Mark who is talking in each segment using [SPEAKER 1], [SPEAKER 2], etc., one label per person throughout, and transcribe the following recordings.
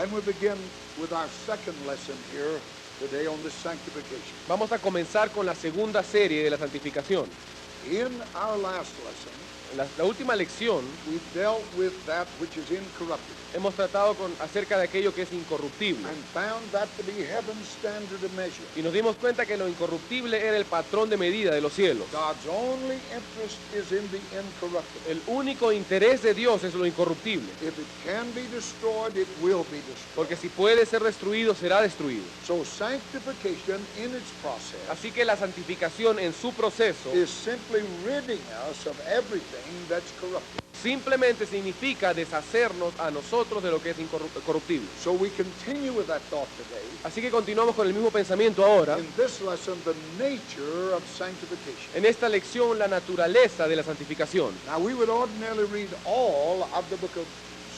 [SPEAKER 1] And we begin with our second lesson here today on this sanctification.
[SPEAKER 2] Vamos a comenzar con la segunda serie de la santificación.
[SPEAKER 1] In our last lesson,
[SPEAKER 2] En la última lección
[SPEAKER 1] we dealt with that which is incorruptible
[SPEAKER 2] hemos tratado acerca de aquello que es incorruptible.
[SPEAKER 1] and found that to be heaven's standard of measure.
[SPEAKER 2] Y nos dimos cuenta que lo incorruptible era el patrón de medida de los cielos.
[SPEAKER 1] God's only interest is in the incorruptible.
[SPEAKER 2] El único interés de Dios es lo incorruptible.
[SPEAKER 1] If it can be destroyed, it will be destroyed.
[SPEAKER 2] Porque si puede ser destruido, será destruido.
[SPEAKER 1] So sanctification in its process
[SPEAKER 2] Así que la santificación en su proceso
[SPEAKER 1] is simply ridding us of everything that's corruptible.
[SPEAKER 2] simplemente significa deshacernos a nosotros de lo que es incorruptible.
[SPEAKER 1] So we continue with that thought today.
[SPEAKER 2] Así que continuamos con el mismo pensamiento ahora.
[SPEAKER 1] In this lesson, the nature of sanctification.
[SPEAKER 2] En esta lección, la naturaleza de la santificación.
[SPEAKER 1] Now we would ordinarily read all of the book of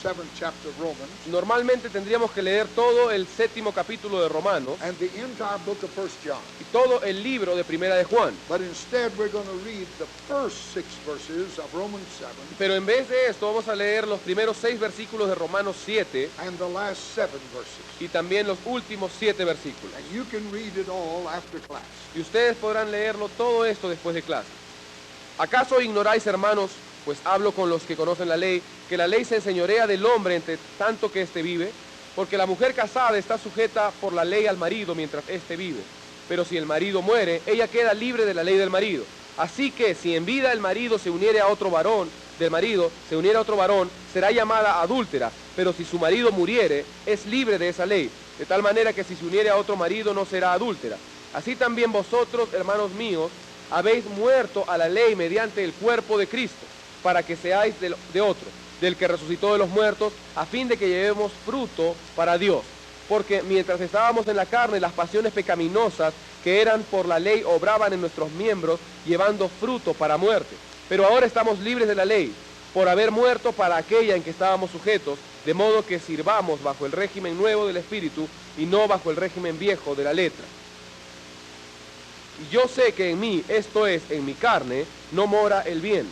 [SPEAKER 1] 7th chapter of Romans
[SPEAKER 2] Normalmente tendríamos que leer todo el 7º capítulo de Romanos
[SPEAKER 1] and the entire book of 1 John.
[SPEAKER 2] y todo el libro de Primera de Juan.
[SPEAKER 1] But instead we're going to read the first 6 verses of Romans 7
[SPEAKER 2] Pero en vez de esto vamos a leer los primeros 6 versículos de Romanos 7
[SPEAKER 1] and the last 7 verses.
[SPEAKER 2] y también los últimos 7 versículos.
[SPEAKER 1] And you can read it all after class.
[SPEAKER 2] Y ustedes podrán leerlo todo esto después de clase. ¿Acaso ignoráis, hermanos, pues hablo con los que conocen la ley, que la ley se enseñorea del hombre entre tanto que éste vive? Porque la mujer casada está sujeta por la ley al marido mientras éste vive. Pero si el marido muere, ella queda libre de la ley del marido. Así que si en vida el marido se uniere a otro varón, será llamada adúltera. Pero si su marido muriere, es libre de esa ley. De tal manera que si se uniere a otro marido, no será adúltera. Así también vosotros, hermanos míos, habéis muerto a la ley mediante el cuerpo de Cristo, para que seáis de otro, del que resucitó de los muertos, a fin de que llevemos fruto para Dios. Porque mientras estábamos en la carne, las pasiones pecaminosas que eran por la ley obraban en nuestros miembros, llevando fruto para muerte. Pero ahora estamos libres de la ley, por haber muerto para aquella en que estábamos sujetos, de modo que sirvamos bajo el régimen nuevo del Espíritu y no bajo el régimen viejo de la letra. Y yo sé que en mí, esto es, en mi carne, no mora el bien.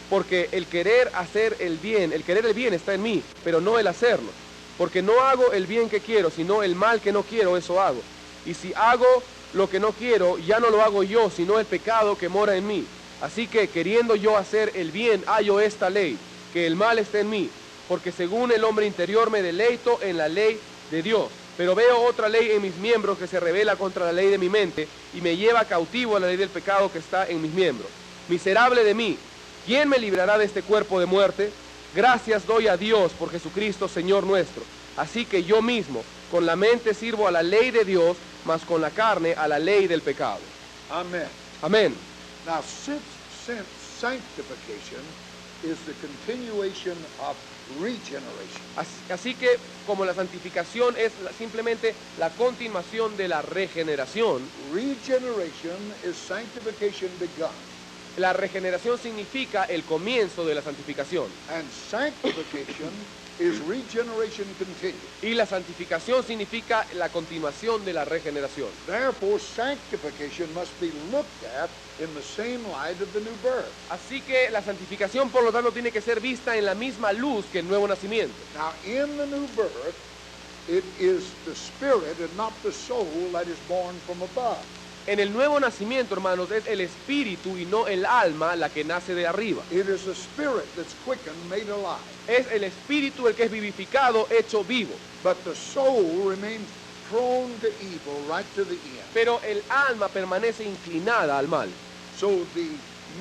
[SPEAKER 2] Porque el querer el bien está en mí, pero no el hacerlo. Porque no hago el bien que quiero, sino el mal que no quiero, eso hago. Y si hago lo que no quiero, ya no lo hago yo, sino el pecado que mora en mí. Así que queriendo yo hacer el bien, hallo esta ley, que el mal está en mí. Porque según el hombre interior me deleito en la ley de Dios. Pero veo otra ley en mis miembros que se rebela contra la ley de mi mente y me lleva cautivo a la ley del pecado que está en mis miembros. Miserable de mí, ¿quién me librará de este cuerpo de muerte? Gracias doy a Dios por Jesucristo, Señor nuestro. Así que yo mismo, con la mente sirvo a la ley de Dios, mas con la carne a la ley del pecado.
[SPEAKER 1] Amen.
[SPEAKER 2] Amén.
[SPEAKER 1] Now, since sanctification is the continuation of regeneration,
[SPEAKER 2] Así que como la santificación es simplemente la continuación de la regeneración,
[SPEAKER 1] regeneration is sanctification begun,
[SPEAKER 2] la regeneración significa el comienzo de la santificación.
[SPEAKER 1] and sanctification is regeneration continued.
[SPEAKER 2] Y la santificación significa la continuación de la regeneración.
[SPEAKER 1] Therefore, sanctification must be looked at in the same light of the new birth.
[SPEAKER 2] Así que la santificación, por lo tanto, tiene que ser vista en la misma luz que el nuevo nacimiento.
[SPEAKER 1] Now, in the new birth, it is the spirit and not the soul that is born from above.
[SPEAKER 2] En el nuevo nacimiento, hermanos, es el espíritu y no el alma la que nace de arriba.
[SPEAKER 1] It is the spirit that's quickened, made alive.
[SPEAKER 2] Es el espíritu el que es vivificado, hecho vivo.
[SPEAKER 1] But the soul remains prone to evil right to the end.
[SPEAKER 2] Pero el alma permanece inclinada al mal.
[SPEAKER 1] So the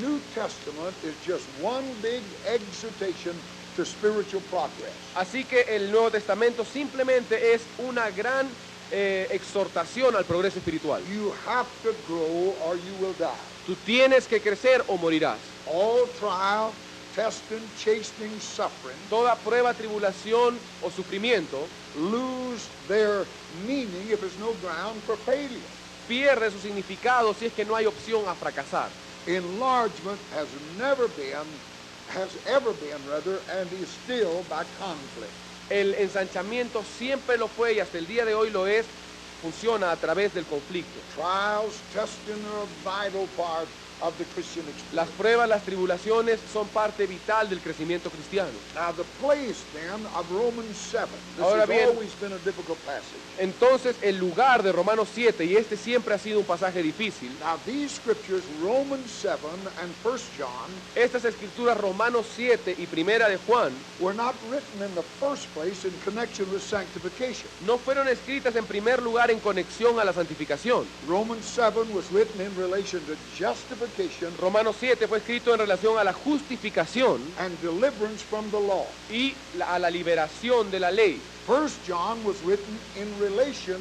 [SPEAKER 1] New Testament is just one big exhortation to spiritual progress.
[SPEAKER 2] Así que el Nuevo Testamento simplemente es una gran exhortación al progreso espiritual.
[SPEAKER 1] You have to grow or you will die.
[SPEAKER 2] Tú tienes que crecer o morirás.
[SPEAKER 1] All trial, testing, chastening, suffering
[SPEAKER 2] Toda prueba, tribulación o sufrimiento
[SPEAKER 1] lose their meaning if there's no ground for failure.
[SPEAKER 2] pierde su significado si es que no hay opción a fracasar.
[SPEAKER 1] Enlargement has ever been, and is still by conflict.
[SPEAKER 2] El ensanchamiento siempre lo fue y hasta el día de hoy lo es, funciona a través del conflicto.
[SPEAKER 1] Trials, testing are a vital part of the Christian
[SPEAKER 2] Las
[SPEAKER 1] experience.
[SPEAKER 2] pruebas, las tribulaciones son parte vital del crecimiento cristiano.
[SPEAKER 1] Now, the place then of Romans 7, this
[SPEAKER 2] Ahora
[SPEAKER 1] has
[SPEAKER 2] bien,
[SPEAKER 1] always been a difficult passage.
[SPEAKER 2] Entonces, el lugar de Romanos 7, y este siempre ha sido un pasaje difícil,
[SPEAKER 1] Now, these scriptures, Romans 7 and 1 John,
[SPEAKER 2] estas escrituras Romanos 7 y Primera de Juan
[SPEAKER 1] were not written in the first place in connection with sanctification.
[SPEAKER 2] no fueron escritas en primer lugar en conexión a la santificación.
[SPEAKER 1] Romans 7 was written in relation to justification
[SPEAKER 2] Romanos 7 fue escrito en relación a la justificación
[SPEAKER 1] and deliverance from the law.
[SPEAKER 2] y a la liberación de la ley.
[SPEAKER 1] 1 John was written in relation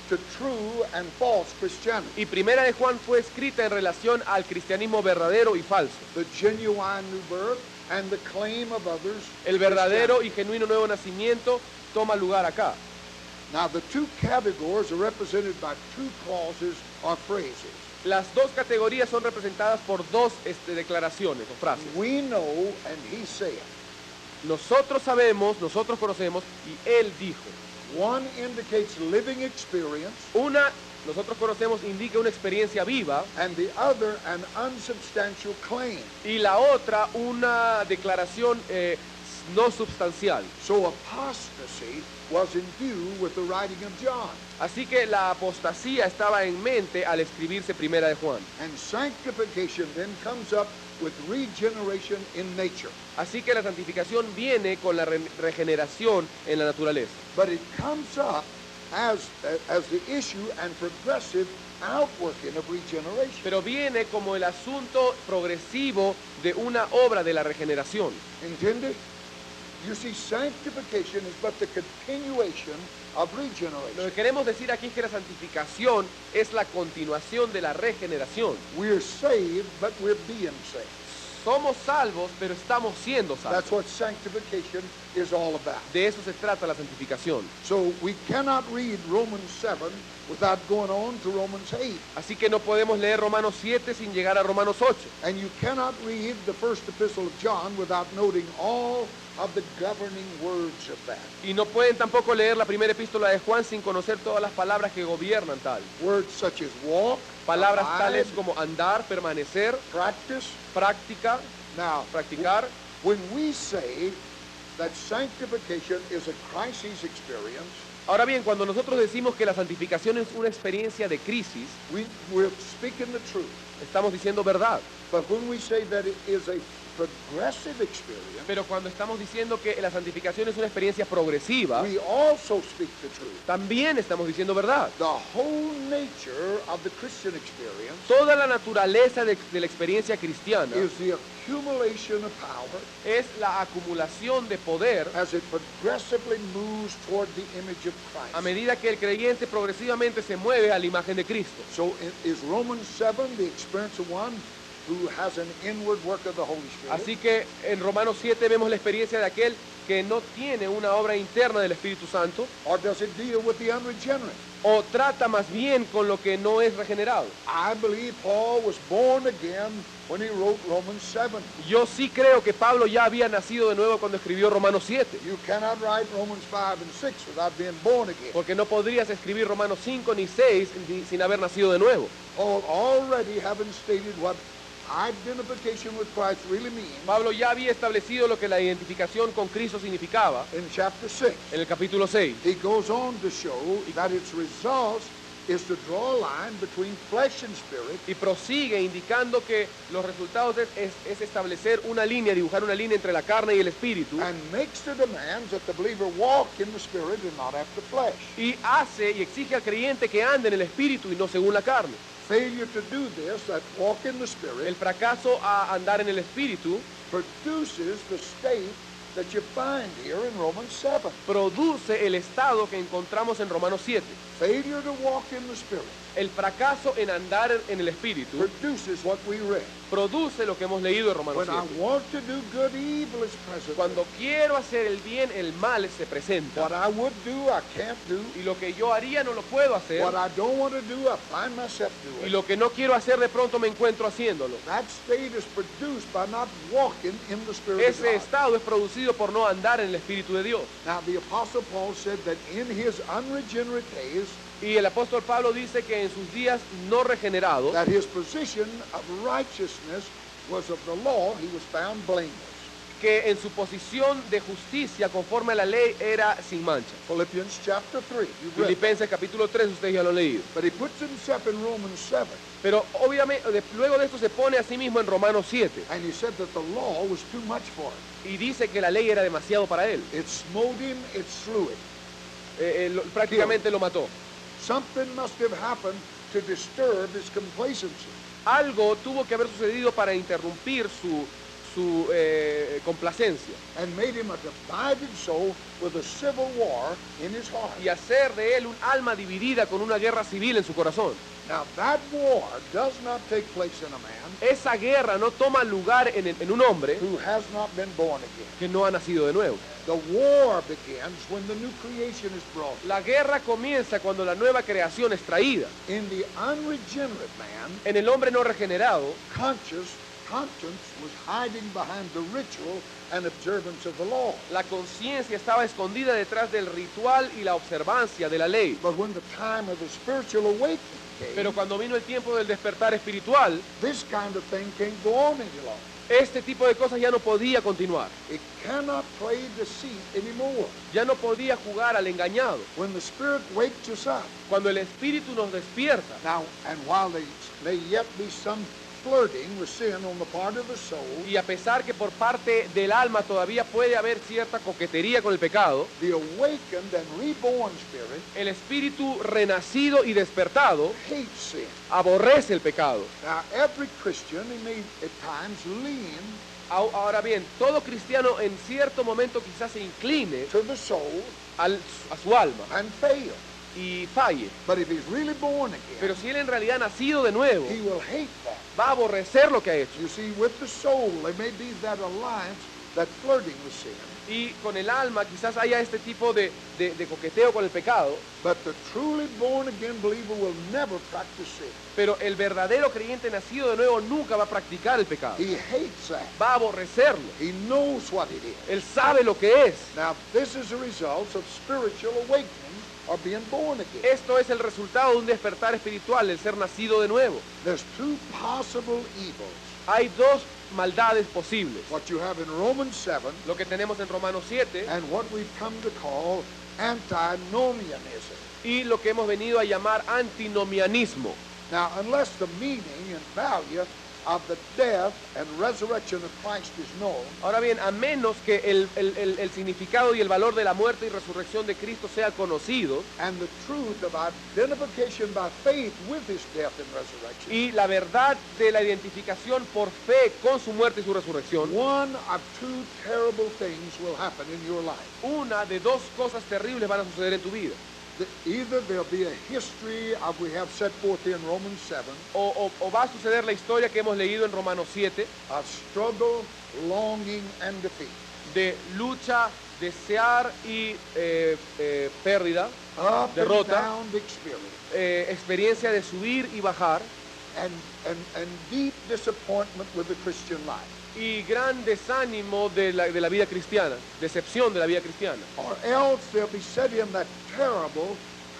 [SPEAKER 1] to true and false Christianity,
[SPEAKER 2] Y Primera de Juan fue escrita en relación al cristianismo verdadero y falso.
[SPEAKER 1] the genuine new birth and the claim of others.
[SPEAKER 2] El verdadero y genuino nuevo nacimiento toma lugar acá.
[SPEAKER 1] Now, the two categories are represented by two clauses or phrases.
[SPEAKER 2] Las dos categorías son representadas por dos declaraciones o frases.
[SPEAKER 1] We know, and he said.
[SPEAKER 2] Nosotros sabemos, nosotros conocemos, y él dijo.
[SPEAKER 1] One indicates living experience,
[SPEAKER 2] Una, nosotros conocemos, indica una experiencia viva,
[SPEAKER 1] and the other an unsubstantial claim.
[SPEAKER 2] y la otra una declaración no substancial.
[SPEAKER 1] So apostasy was in view with the writing of John,
[SPEAKER 2] Así que la apostasía estaba en mente al escribirse Primera de Juan.
[SPEAKER 1] and sanctification then comes up with regeneration in nature.
[SPEAKER 2] Así que la santificación viene con la regeneración en la naturaleza.
[SPEAKER 1] But it comes up as the issue and progressive outworking of regeneration.
[SPEAKER 2] Pero viene como el asunto progresivo de una obra de la regeneración.
[SPEAKER 1] Intended? You see, sanctification is but the continuation of
[SPEAKER 2] Lo
[SPEAKER 1] regeneration.
[SPEAKER 2] que queremos decir aquí es que la santificación es la continuación de la regeneración.
[SPEAKER 1] We're saved, but we're being saved.
[SPEAKER 2] Somos salvos, pero estamos siendo
[SPEAKER 1] That's
[SPEAKER 2] salvos.
[SPEAKER 1] what sanctification is all about.
[SPEAKER 2] De eso se trata la santificación.
[SPEAKER 1] So we cannot read Romans 7 without going on to Romans 8.
[SPEAKER 2] Así que no podemos leer Romanos 7 sin llegar a Romanos 8.
[SPEAKER 1] And you cannot read the first epistle of John without noting all of the governing words of that.
[SPEAKER 2] Y no pueden tampoco leer la primera epístola de Juan sin conocer todas las palabras que gobiernan tal.
[SPEAKER 1] Words such as walk,
[SPEAKER 2] Palabras
[SPEAKER 1] abide,
[SPEAKER 2] tales como andar, permanecer,
[SPEAKER 1] practice.
[SPEAKER 2] práctica,
[SPEAKER 1] Now,
[SPEAKER 2] practicar.
[SPEAKER 1] when we say that sanctification is a crisis experience,
[SPEAKER 2] Ahora bien, cuando nosotros decimos que la santificación es una experiencia de crisis,
[SPEAKER 1] we're speaking the truth.
[SPEAKER 2] estamos diciendo verdad.
[SPEAKER 1] But when we say that it is a progressive experience,
[SPEAKER 2] Pero cuando estamos diciendo que la santificación es una experiencia progresiva,
[SPEAKER 1] we also speak the truth.
[SPEAKER 2] también estamos diciendo verdad.
[SPEAKER 1] The whole nature of the Christian experience
[SPEAKER 2] Toda la naturaleza de la experiencia cristiana
[SPEAKER 1] is the accumulation of power
[SPEAKER 2] es la acumulación de poder
[SPEAKER 1] as it progressively moves toward the image of
[SPEAKER 2] a
[SPEAKER 1] Christ.
[SPEAKER 2] medida que el creyente progresivamente se mueve a la imagen de Cristo.
[SPEAKER 1] So is Romans 7 the experience of one who has an inward work of the Holy Spirit?
[SPEAKER 2] Así que en Romanos 7 vemos la experiencia de aquel que no tiene una obra interna del Espíritu Santo,
[SPEAKER 1] Or does it deal with the unregenerate?
[SPEAKER 2] o trata más bien con lo que no es regenerado.
[SPEAKER 1] I believe Paul was born again when he wrote Romans 7.
[SPEAKER 2] Yo sí creo que Pablo ya había nacido de nuevo cuando escribió Romanos 7,
[SPEAKER 1] You cannot write Romans 5 and 6 without being born again.
[SPEAKER 2] porque no podrías escribir Romanos 5 ni 6 sin haber nacido de nuevo.
[SPEAKER 1] Paul already having stated what identification with Christ really means
[SPEAKER 2] Pablo ya había establecido lo que la identificación con Cristo significaba
[SPEAKER 1] in chapter 6.
[SPEAKER 2] en el capítulo 6.
[SPEAKER 1] He goes on to show that its results is to draw a line between flesh and spirit
[SPEAKER 2] Y prosigue indicando que los resultados es establecer una línea, dibujar una línea entre la carne y el espíritu,
[SPEAKER 1] and makes the demands that the believer walk in the spirit and not after flesh.
[SPEAKER 2] y hace y exige al creyente que ande en el espíritu y no según la carne.
[SPEAKER 1] Failure to do this, that walk in the spirit,
[SPEAKER 2] El fracaso a andar en el espíritu
[SPEAKER 1] produces the state that you find here in Romans 7.
[SPEAKER 2] produce el estado que encontramos en Romanos 7.
[SPEAKER 1] Failure to walk in the spirit
[SPEAKER 2] El fracaso en andar en el espíritu
[SPEAKER 1] produces what we read.
[SPEAKER 2] produce lo que hemos leído en Romanos
[SPEAKER 1] When I
[SPEAKER 2] 7.
[SPEAKER 1] want to do good, evil is present.
[SPEAKER 2] Cuando quiero hacer el bien, el mal se
[SPEAKER 1] What
[SPEAKER 2] presenta.
[SPEAKER 1] I would do, I can't do.
[SPEAKER 2] Y lo que yo haría no lo puedo hacer.
[SPEAKER 1] What I don't want to do, I find myself
[SPEAKER 2] Y
[SPEAKER 1] doing.
[SPEAKER 2] lo que no quiero hacer de pronto me encuentro haciéndolo.
[SPEAKER 1] That state is produced by not walking in the spirit of
[SPEAKER 2] Ese
[SPEAKER 1] God.
[SPEAKER 2] estado es producido sido por no andar en el Espíritu de Dios.
[SPEAKER 1] Now, the Apostle Paul said that in his unregenerate days,
[SPEAKER 2] Y el apóstol Pablo dice que en sus días no regenerados,
[SPEAKER 1] that his position of righteousness was of the law, he was found blameless.
[SPEAKER 2] que en su posición de justicia conforme a la ley era sin mancha.
[SPEAKER 1] Philippians chapter 3, you've read that.
[SPEAKER 2] Filipenses capítulo 3, ustedes ya lo han leído.
[SPEAKER 1] But he puts himself in Romans 7,
[SPEAKER 2] Pero obviamente luego de esto se pone a sí mismo en Romanos 7
[SPEAKER 1] and he said that the law was too much for him.
[SPEAKER 2] y dice que la ley era demasiado para él.
[SPEAKER 1] It smote him, it slew him.
[SPEAKER 2] Prácticamente lo mató.
[SPEAKER 1] Something must have happened to disturb his complacency.
[SPEAKER 2] Algo tuvo que haber sucedido para interrumpir su complacencia
[SPEAKER 1] And made him a divided soul with a civil war in his heart.
[SPEAKER 2] y hacer de él un alma dividida con una guerra civil en su corazón.
[SPEAKER 1] Now that war does not take place in a man
[SPEAKER 2] Esa guerra no toma lugar en un hombre
[SPEAKER 1] who has not been born again.
[SPEAKER 2] que no ha nacido de nuevo.
[SPEAKER 1] The war begins when the new creation is brought.
[SPEAKER 2] La guerra comienza cuando la nueva creación es traída.
[SPEAKER 1] In the unregenerate man,
[SPEAKER 2] En el hombre no regenerado,
[SPEAKER 1] conscience was hiding behind the ritual and observance of the law.
[SPEAKER 2] la conciencia estaba escondida detrás del ritual y la observancia de la ley.
[SPEAKER 1] But when the time of the spiritual awakening
[SPEAKER 2] Pero
[SPEAKER 1] came,
[SPEAKER 2] cuando vino el tiempo del despertar espiritual,
[SPEAKER 1] this kind of thing can't go on any longer.
[SPEAKER 2] este tipo de cosas ya no podía continuar.
[SPEAKER 1] It cannot play deceit anymore.
[SPEAKER 2] Ya no podía jugar al engañado.
[SPEAKER 1] When the Spirit wakes us up,
[SPEAKER 2] Cuando el Espíritu nos despierta,
[SPEAKER 1] now, and while there may yet be some flirting with sin on the part of the soul,
[SPEAKER 2] y a pesar que por parte del alma todavía puede haber cierta coquetería con el pecado,
[SPEAKER 1] the awakened and reborn spirit
[SPEAKER 2] el Espíritu renacido y despertado
[SPEAKER 1] hates sin.
[SPEAKER 2] aborrece el pecado.
[SPEAKER 1] Now, every Christian, he may at times lean
[SPEAKER 2] Ahora bien, todo cristiano en cierto momento quizás se incline
[SPEAKER 1] to the soul
[SPEAKER 2] a su alma
[SPEAKER 1] and fail.
[SPEAKER 2] y falle.
[SPEAKER 1] But if he's really born again,
[SPEAKER 2] Pero si él en realidad ha nacido de nuevo,
[SPEAKER 1] he will hate that.
[SPEAKER 2] va a aborrecer lo que ha hecho.
[SPEAKER 1] You see, with the soul, there may be that alliance, that flirting with sin.
[SPEAKER 2] Y con el alma quizás haya este tipo de coqueteo con el pecado,
[SPEAKER 1] But the truly born again believer will never practice sin.
[SPEAKER 2] pero el verdadero creyente nacido de nuevo nunca va a practicar el pecado.
[SPEAKER 1] He hates that.
[SPEAKER 2] Va a aborrecerlo.
[SPEAKER 1] He knows what it is.
[SPEAKER 2] Él sabe lo que es.
[SPEAKER 1] Now, this is a result of spiritual awakening or being born again.
[SPEAKER 2] Esto es el resultado de un despertar espiritual, el ser nacido de nuevo.
[SPEAKER 1] There's two possible evils.
[SPEAKER 2] Hay dos maldades posibles.
[SPEAKER 1] What you have in Romans 7
[SPEAKER 2] Lo que tenemos en Romanos 7
[SPEAKER 1] and what we've come to call antinomianism.
[SPEAKER 2] y lo que hemos venido a llamar antinomianismo.
[SPEAKER 1] Now, unless the meaning and value of the death and resurrection of Christ is known,
[SPEAKER 2] Ahora bien, a menos que el significado y el valor de la muerte y resurrección de Cristo sea conocido
[SPEAKER 1] and the truth of identification by faith with his death and resurrection,
[SPEAKER 2] y la verdad de la identificación por fe con su muerte y su resurrección,
[SPEAKER 1] one of two terrible things will happen in your life.
[SPEAKER 2] una de dos cosas terribles van a suceder en tu vida.
[SPEAKER 1] Either there'll be a history of we have set forth in Romans 7
[SPEAKER 2] O va a suceder la historia que hemos leído en Romanos 7
[SPEAKER 1] of struggle, longing, and defeat.
[SPEAKER 2] de lucha, desear y pérdida,
[SPEAKER 1] Up
[SPEAKER 2] derrota,
[SPEAKER 1] and down experience.
[SPEAKER 2] experiencia de subir y bajar
[SPEAKER 1] And deep disappointment with the Christian life.
[SPEAKER 2] y gran desánimo de la vida cristiana, decepción de la vida cristiana.
[SPEAKER 1] Or else there'll be set in that terrible,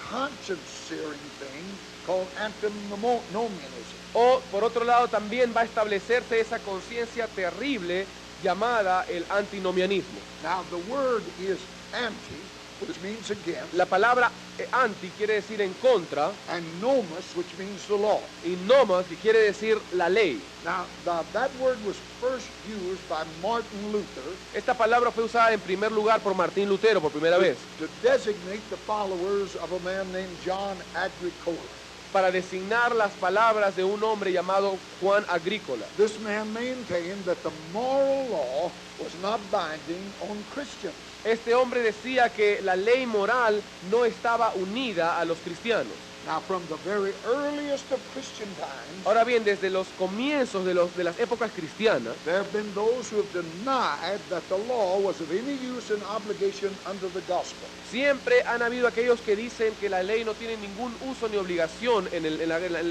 [SPEAKER 1] conscience-searing thing called antinomianism.
[SPEAKER 2] O por otro lado también va a establecerse esa conciencia terrible llamada el antinomianismo.
[SPEAKER 1] Now the word is anti, which means against,
[SPEAKER 2] La palabra anti quiere decir en contra
[SPEAKER 1] and nomos, which means the law.
[SPEAKER 2] y nomos que quiere decir la ley.
[SPEAKER 1] Now that word was first used by Martin Luther
[SPEAKER 2] Esta palabra fue usada en primer lugar por Martín Lutero por primera vez
[SPEAKER 1] to designate the followers of a man named John Agricola.
[SPEAKER 2] para designar las palabras de un hombre llamado Juan Agrícola.
[SPEAKER 1] This man maintained that the moral law was not binding on Christians.
[SPEAKER 2] Este hombre decía que la ley moral no estaba unida a los cristianos.
[SPEAKER 1] Now, from the very earliest of Christian times,
[SPEAKER 2] Ahora bien, desde los comienzos de las épocas cristianas,
[SPEAKER 1] there have been those who have denied that the law was of any use and obligation under the gospel.
[SPEAKER 2] siempre han habido aquellos que dicen que la ley no tiene ningún uso ni obligación en el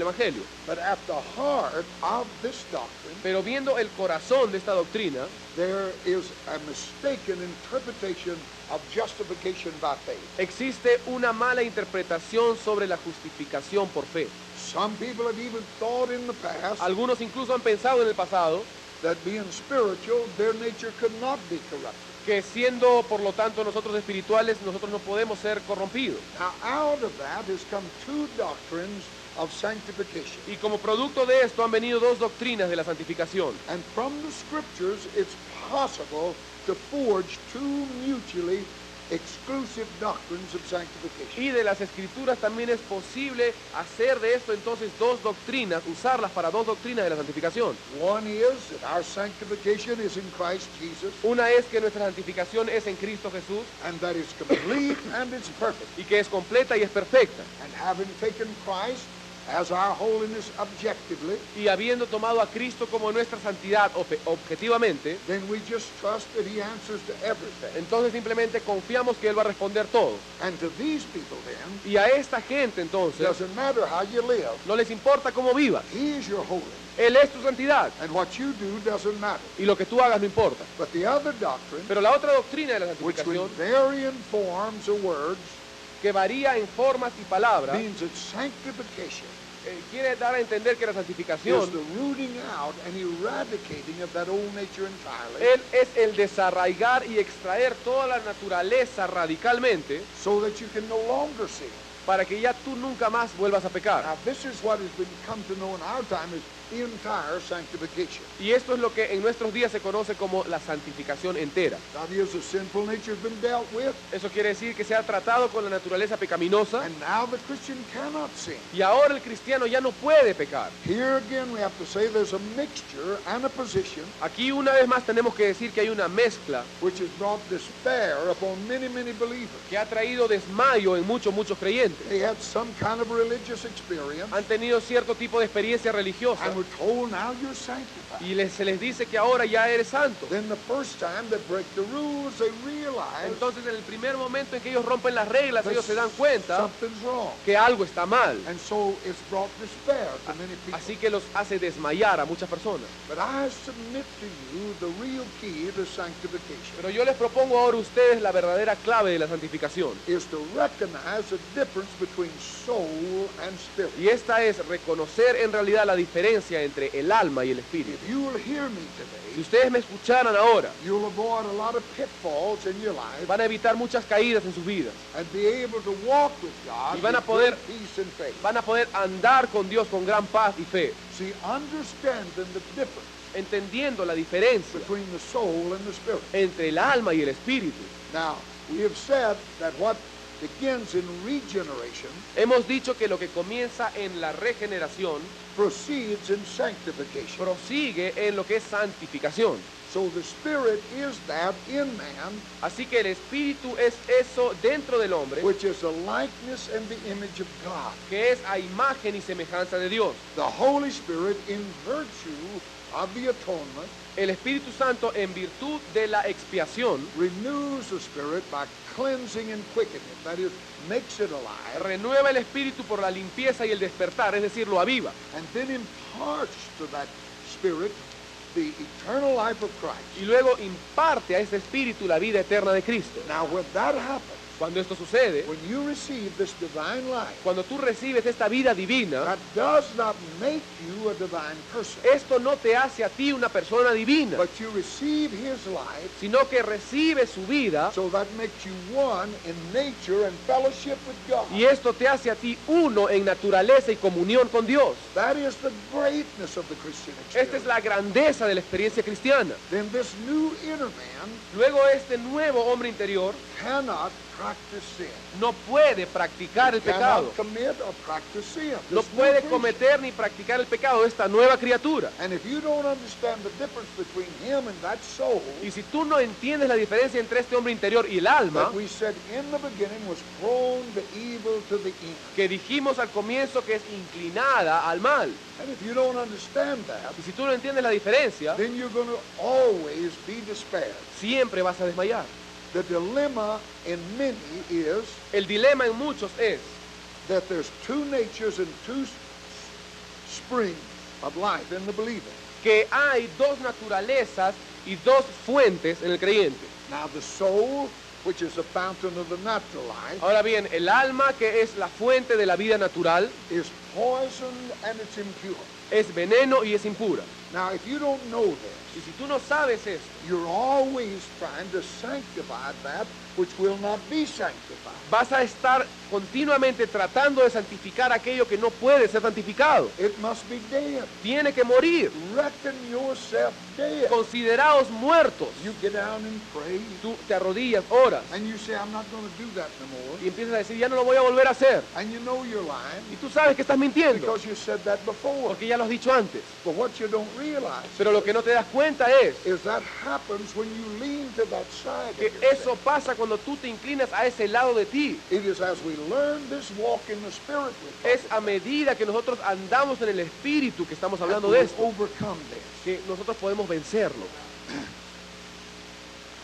[SPEAKER 2] Evangelio.
[SPEAKER 1] But at the heart of this doctrine,
[SPEAKER 2] Pero viendo el corazón de esta doctrina,
[SPEAKER 1] there is a mistaken interpretation of justification by faith.
[SPEAKER 2] existe una mala interpretación sobre la justificación por fe.
[SPEAKER 1] Some people have even thought in the past
[SPEAKER 2] Algunos incluso han pensado en el pasado
[SPEAKER 1] that being spiritual, their nature could not be corrupted.
[SPEAKER 2] que siendo por lo tanto nosotros espirituales, nosotros no podemos ser corrompidos.
[SPEAKER 1] Now, out of that has come two doctrines of sanctification.
[SPEAKER 2] Y como producto de esto han venido dos doctrinas de la santificación.
[SPEAKER 1] And from the scriptures, it's possible to forge two mutually exclusive doctrines of sanctification.
[SPEAKER 2] Y de las escrituras también es posible hacer de esto entonces dos doctrinas, usarlas para dos doctrinas de la santificación.
[SPEAKER 1] One is that our sanctification is in Christ Jesus,
[SPEAKER 2] Una es que nuestra santificación es en Cristo Jesús
[SPEAKER 1] and that is complete and it's perfect.
[SPEAKER 2] y que es completa y es perfecta.
[SPEAKER 1] And having taken Christ as our holiness objectively,
[SPEAKER 2] Y habiendo tomado a Cristo como nuestra santidad objetivamente,
[SPEAKER 1] then we just trust that he answers to everything.
[SPEAKER 2] entonces simplemente confiamos que Él va a responder todo.
[SPEAKER 1] And to these people then,
[SPEAKER 2] Y a esta gente entonces
[SPEAKER 1] doesn't matter how you live,
[SPEAKER 2] no les importa cómo vivas.
[SPEAKER 1] he is your holiness.
[SPEAKER 2] Él es tu santidad
[SPEAKER 1] And what you do doesn't matter.
[SPEAKER 2] y lo que tú hagas no importa.
[SPEAKER 1] But the other doctrine,
[SPEAKER 2] Pero la otra doctrina de la
[SPEAKER 1] which will
[SPEAKER 2] santificación,
[SPEAKER 1] vary in forms or words,
[SPEAKER 2] que varía en formas y palabras,
[SPEAKER 1] means that sanctification
[SPEAKER 2] quiere dar a entender que la
[SPEAKER 1] is
[SPEAKER 2] santificación
[SPEAKER 1] the rooting out and eradicating of that old nature entirely,
[SPEAKER 2] Él es el desarraigar y extraer toda la naturaleza radicalmente
[SPEAKER 1] so that you can no longer sin.
[SPEAKER 2] para que ya tú nunca más vuelvas a pecar.
[SPEAKER 1] Now, this is what has been come to know in our time as entire sanctification.
[SPEAKER 2] Y esto es lo que en nuestros días se conoce como la santificación entera.
[SPEAKER 1] That is, the sinful nature has been dealt with,
[SPEAKER 2] Eso quiere decir que se ha tratado con la naturaleza pecaminosa
[SPEAKER 1] and now the Christian cannot sin.
[SPEAKER 2] y ahora el cristiano ya no puede pecar.
[SPEAKER 1] Here again, we have to say there's a mixture and a position
[SPEAKER 2] Aquí una vez más tenemos que decir que hay una mezcla
[SPEAKER 1] which has brought despair upon many, many believers.
[SPEAKER 2] que ha traído desmayo en muchos creyentes.
[SPEAKER 1] They had some kind of religious experience,
[SPEAKER 2] Han tenido cierto tipo de experiencia religiosa
[SPEAKER 1] and we're told now you're sanctified.
[SPEAKER 2] y se les dice que ahora ya eres santo.
[SPEAKER 1] Then the first time they break the rules, they realize
[SPEAKER 2] Entonces en el primer momento en que ellos rompen las reglas,
[SPEAKER 1] that
[SPEAKER 2] ellos se dan cuenta
[SPEAKER 1] something's wrong.
[SPEAKER 2] que algo está mal.
[SPEAKER 1] And so it's brought despair to many people.
[SPEAKER 2] Así que los hace desmayar a muchas personas.
[SPEAKER 1] But I submit to you the real key to sanctification
[SPEAKER 2] Pero yo les propongo ahora a ustedes la verdadera clave de la santificación.
[SPEAKER 1] is to recognize the difference between soul and spirit.
[SPEAKER 2] Y esta es reconocer en realidad la diferencia entre el alma y el espíritu.
[SPEAKER 1] If you will hear me
[SPEAKER 2] Si
[SPEAKER 1] today,
[SPEAKER 2] ustedes me escucharan ahora,
[SPEAKER 1] you'll avoid a lot of pitfalls in your life
[SPEAKER 2] van a evitar muchas caídas en sus vidas.
[SPEAKER 1] and be able to walk with God
[SPEAKER 2] Y van a
[SPEAKER 1] with
[SPEAKER 2] poder-
[SPEAKER 1] great peace and faith.
[SPEAKER 2] Van a poder andar con Dios con gran paz y fe,
[SPEAKER 1] See, understanding the difference
[SPEAKER 2] entendiendo la diferencia
[SPEAKER 1] between the soul and the spirit.
[SPEAKER 2] entre el alma y el espíritu.
[SPEAKER 1] Now, we have said that what begins in regeneration
[SPEAKER 2] Hemos dicho que lo que comienza en la regeneración
[SPEAKER 1] proceeds in sanctification.
[SPEAKER 2] prosigue en lo que es santificación.
[SPEAKER 1] So the spirit is that in man,
[SPEAKER 2] Así que el espíritu es eso dentro del hombre,
[SPEAKER 1] which is the likeness and the image of God.
[SPEAKER 2] que es a imagen y semejanza de Dios.
[SPEAKER 1] The Holy Spirit, in virtue of the atonement,
[SPEAKER 2] El Espíritu Santo, en virtud de la expiación,
[SPEAKER 1] renews the spirit by cleansing and quickening it. That is, makes it alive,
[SPEAKER 2] renueva el espíritu por la limpieza y el despertar, es decir, lo aviva.
[SPEAKER 1] and then imparts to that spirit the eternal life of Christ.
[SPEAKER 2] Y luego imparte a ese espíritu la vida eterna de Cristo.
[SPEAKER 1] Now, when that happens,
[SPEAKER 2] Cuando esto sucede,
[SPEAKER 1] when you receive this divine life,
[SPEAKER 2] cuando tú recibes esta vida divina,
[SPEAKER 1] that does not make you a divine person,
[SPEAKER 2] esto no te hace a ti una persona divina,
[SPEAKER 1] but you receive his life,
[SPEAKER 2] sino que recibes su vida
[SPEAKER 1] so that makes you one in nature and fellowship with God.
[SPEAKER 2] y esto te hace a ti uno en naturaleza y comunión con Dios.
[SPEAKER 1] That is the greatness of the Christian
[SPEAKER 2] Esta es
[SPEAKER 1] experience.
[SPEAKER 2] la grandeza de la experiencia cristiana.
[SPEAKER 1] Then this new inner man
[SPEAKER 2] Luego este nuevo hombre interior
[SPEAKER 1] cannot practice sin.
[SPEAKER 2] no puede practicar el pecado.
[SPEAKER 1] Cannot commit or practice sin.
[SPEAKER 2] No
[SPEAKER 1] This new
[SPEAKER 2] puede
[SPEAKER 1] creature.
[SPEAKER 2] cometer ni practicar el pecado esta nueva criatura.
[SPEAKER 1] And if you don't understand the difference between him and that soul,
[SPEAKER 2] Y si tú no entiendes la diferencia entre este hombre interior y el alma,
[SPEAKER 1] that we said in the beginning was prone to evil to the end.
[SPEAKER 2] que dijimos al comienzo que es inclinada al mal,
[SPEAKER 1] And if you don't understand that,
[SPEAKER 2] y si tú no entiendes la diferencia,
[SPEAKER 1] then you're going to always be despaired.
[SPEAKER 2] siempre vas a desmayar.
[SPEAKER 1] The dilemma in many is
[SPEAKER 2] El dilema en muchos es
[SPEAKER 1] that there's two natures and two springs of life in the believer.
[SPEAKER 2] que hay dos naturalezas y dos fuentes en el creyente.
[SPEAKER 1] Now the soul, which is the fountain of the natural life,
[SPEAKER 2] Ahora bien, el alma, que es la fuente de la vida natural,
[SPEAKER 1] is poisoned and it's impure.
[SPEAKER 2] es veneno y es impura.
[SPEAKER 1] Now if you don't know this,
[SPEAKER 2] Y si tú no sabes esto,
[SPEAKER 1] you're always trying to sanctify that which will not be sanctified.
[SPEAKER 2] vas a estar continuamente tratando de santificar aquello que no puede ser santificado.
[SPEAKER 1] It must be dead.
[SPEAKER 2] Tiene que morir.
[SPEAKER 1] Reckon yourself dead.
[SPEAKER 2] Consideraos muertos.
[SPEAKER 1] You get down and pray,
[SPEAKER 2] Tú te arrodillas, oras
[SPEAKER 1] and you say, I'm not going to do that no more.
[SPEAKER 2] y empiezas a decir, ya no lo voy a volver a hacer.
[SPEAKER 1] And you know you're lying
[SPEAKER 2] Y tú sabes que estás mintiendo,
[SPEAKER 1] because you said that before.
[SPEAKER 2] porque ya lo has dicho antes.
[SPEAKER 1] But what you don't realize
[SPEAKER 2] Pero lo que no te das cuenta es
[SPEAKER 1] is that happens when you lean to that side
[SPEAKER 2] que
[SPEAKER 1] of yourself.
[SPEAKER 2] eso pasa cuando tú te inclinas a ese lado de ti.
[SPEAKER 1] It is as we learn this walk in the Spirit we're
[SPEAKER 2] Es
[SPEAKER 1] talking
[SPEAKER 2] a
[SPEAKER 1] about,
[SPEAKER 2] medida que nosotros andamos en el espíritu que estamos
[SPEAKER 1] that
[SPEAKER 2] hablando
[SPEAKER 1] we
[SPEAKER 2] de esto,
[SPEAKER 1] overcome this.
[SPEAKER 2] que nosotros podemos vencerlo.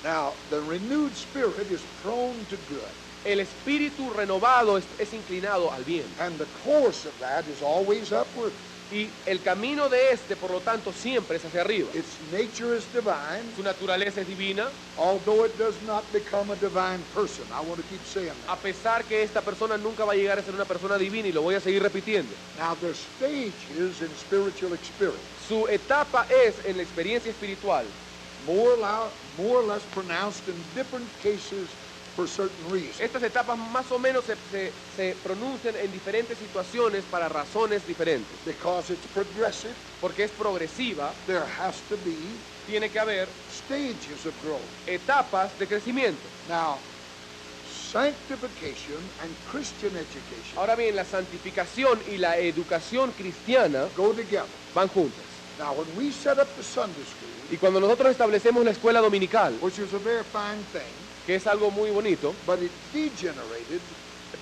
[SPEAKER 1] Now, the renewed spirit is prone to good,
[SPEAKER 2] El espíritu renovado es inclinado al bien.
[SPEAKER 1] and the course of that is always upward.
[SPEAKER 2] Y el camino de este, por lo tanto, siempre es hacia arriba.
[SPEAKER 1] Its nature is divine,
[SPEAKER 2] Su naturaleza es divina,
[SPEAKER 1] although it does not become a divine person. I want to keep saying that.
[SPEAKER 2] a pesar que esta persona nunca va a llegar a ser una persona divina, y lo voy a seguir repitiendo.
[SPEAKER 1] Now, there's stages in spiritual experience,
[SPEAKER 2] Su etapa es en la experiencia espiritual,
[SPEAKER 1] more or less pronounced in different cases for certain reasons.
[SPEAKER 2] estas etapas más o menos se pronuncian en diferentes situaciones para razones diferentes.
[SPEAKER 1] Because it's progressive,
[SPEAKER 2] Porque es progresiva,
[SPEAKER 1] there has to be
[SPEAKER 2] tiene que haber
[SPEAKER 1] stages of growth.
[SPEAKER 2] etapas de crecimiento.
[SPEAKER 1] Now, sanctification and Christian education
[SPEAKER 2] Ahora bien, la santificación y la educación cristiana
[SPEAKER 1] go together.
[SPEAKER 2] van juntas.
[SPEAKER 1] Now, when we set up the Sunday school,
[SPEAKER 2] Y cuando nosotros establecemos la escuela dominical,
[SPEAKER 1] which is a very fine thing,
[SPEAKER 2] que es algo muy bonito,
[SPEAKER 1] but it degenerated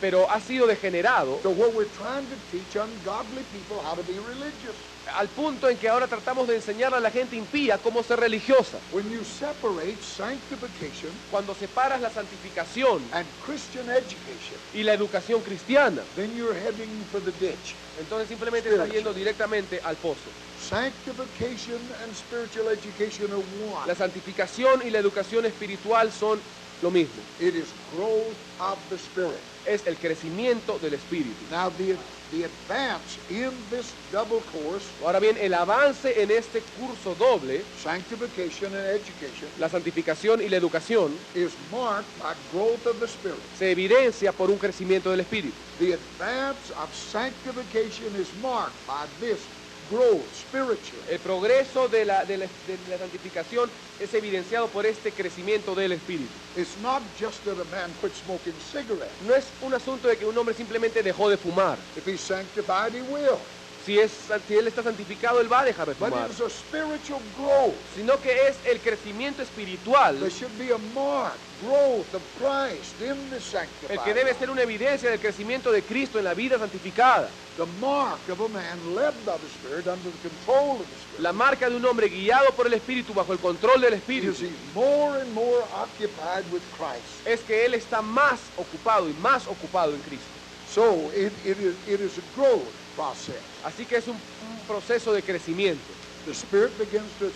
[SPEAKER 2] pero ha sido degenerado
[SPEAKER 1] to where we're trying to teach ungodly people how to be religious.
[SPEAKER 2] al punto en que ahora tratamos de enseñar a la gente impía cómo ser religiosa.
[SPEAKER 1] When you separate sanctification
[SPEAKER 2] Cuando separas la santificación
[SPEAKER 1] and Christian education,
[SPEAKER 2] y la educación cristiana,
[SPEAKER 1] then you're heading for the ditch.
[SPEAKER 2] entonces simplemente estás yendo directamente al pozo.
[SPEAKER 1] Sanctification and spiritual education are one.
[SPEAKER 2] La santificación y la educación espiritual son lo mismo.
[SPEAKER 1] It is growth of the Spirit.
[SPEAKER 2] Es el crecimiento del espíritu.
[SPEAKER 1] Now, the advance in this double course,
[SPEAKER 2] Ahora bien, el avance en este curso doble,
[SPEAKER 1] sanctification and education,
[SPEAKER 2] la santificación y la educación,
[SPEAKER 1] is marked by growth of the Spirit.
[SPEAKER 2] se evidencia por un crecimiento del espíritu.
[SPEAKER 1] The advance of sanctification is marked by this growth spiritually.
[SPEAKER 2] El progreso de la santificación es evidenciado por este crecimiento del espíritu.
[SPEAKER 1] It's not just that a man quit smoking cigarettes.
[SPEAKER 2] No es un asunto de que un hombre simplemente dejó de fumar.
[SPEAKER 1] If he's sanctified, he will.
[SPEAKER 2] Si él está santificado, él va a dejar de
[SPEAKER 1] But
[SPEAKER 2] fumar.
[SPEAKER 1] it is a spiritual growth.
[SPEAKER 2] Sino que es el crecimiento espiritual
[SPEAKER 1] There should be a marked growth of Christ in the
[SPEAKER 2] el
[SPEAKER 1] sanctified
[SPEAKER 2] que debe
[SPEAKER 1] life.
[SPEAKER 2] ser una evidencia del crecimiento de Cristo en la vida santificada.
[SPEAKER 1] The mark of a man led by the Spirit under the control of the Spirit.
[SPEAKER 2] La marca de un hombre guiado por el Espíritu, bajo el control del
[SPEAKER 1] Is
[SPEAKER 2] Espíritu,
[SPEAKER 1] he's more and more occupied with Christ.
[SPEAKER 2] es que él está más ocupado y más ocupado en Cristo.
[SPEAKER 1] So it is a growth process.
[SPEAKER 2] Así que es un proceso de crecimiento.
[SPEAKER 1] The Spirit begins to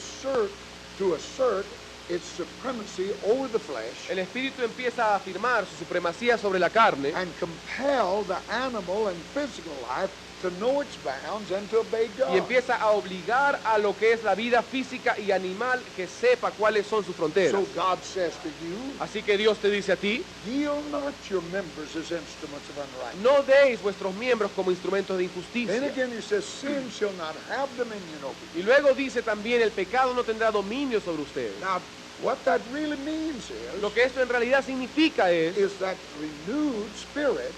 [SPEAKER 1] assert its supremacy over the flesh
[SPEAKER 2] El Espíritu empieza a afirmar su supremacía sobre la carne
[SPEAKER 1] and compel the animal and physical life to know its bounds and to obey
[SPEAKER 2] y
[SPEAKER 1] God.
[SPEAKER 2] empieza a obligar a lo que es la vida física y animal que sepa cuáles son sus fronteras.
[SPEAKER 1] So God says to you,
[SPEAKER 2] Así que Dios te dice a ti,
[SPEAKER 1] yield not your members as instruments of unrighteousness.
[SPEAKER 2] no deis vuestros miembros como instrumentos de
[SPEAKER 1] Then
[SPEAKER 2] injusticia.
[SPEAKER 1] again he says, sin shall not have dominion over you.
[SPEAKER 2] Y luego dice también, el pecado no tendrá dominio sobre ustedes.
[SPEAKER 1] Now, What that really means
[SPEAKER 2] Lo que esto en realidad significa
[SPEAKER 1] is that renewed spirit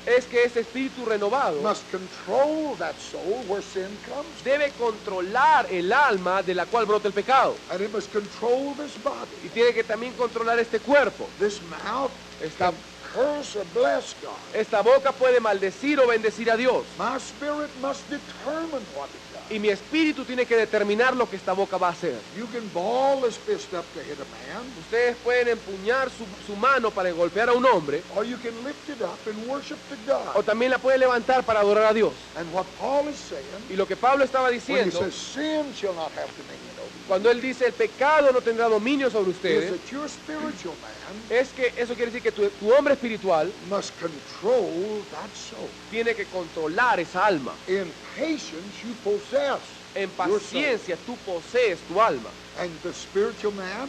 [SPEAKER 2] es que ese espíritu renovado
[SPEAKER 1] must control that soul where sin comes from.
[SPEAKER 2] debe controlar el alma de la cual brota el pecado.
[SPEAKER 1] And it must control this
[SPEAKER 2] Y
[SPEAKER 1] body.
[SPEAKER 2] tiene que también controlar este cuerpo.
[SPEAKER 1] This mouth
[SPEAKER 2] Esta,
[SPEAKER 1] can curse or bless God.
[SPEAKER 2] esta boca puede maldecir o bendecir a Dios.
[SPEAKER 1] My spirit must determine what it does.
[SPEAKER 2] Y mi espíritu tiene que determinar lo que esta boca va a hacer.
[SPEAKER 1] You can ball this fist up to hit a man,
[SPEAKER 2] Ustedes pueden empuñar su mano para golpear a un hombre,
[SPEAKER 1] or you can lift it up and worship to
[SPEAKER 2] o
[SPEAKER 1] God.
[SPEAKER 2] también la pueden levantar para adorar a Dios.
[SPEAKER 1] And what Paul is saying,
[SPEAKER 2] Y lo que Pablo estaba
[SPEAKER 1] when he
[SPEAKER 2] diciendo,
[SPEAKER 1] says sin shall not have dominion over you,
[SPEAKER 2] cuando él dice el pecado no tendrá dominio sobre
[SPEAKER 1] is
[SPEAKER 2] ustedes,
[SPEAKER 1] that your spiritual man
[SPEAKER 2] es que eso quiere decir que tu hombre espiritual
[SPEAKER 1] must control that soul.
[SPEAKER 2] tiene que controlar esa alma.
[SPEAKER 1] In patience you possess
[SPEAKER 2] En
[SPEAKER 1] your soul.
[SPEAKER 2] paciencia tú posees tu alma.
[SPEAKER 1] And the spiritual man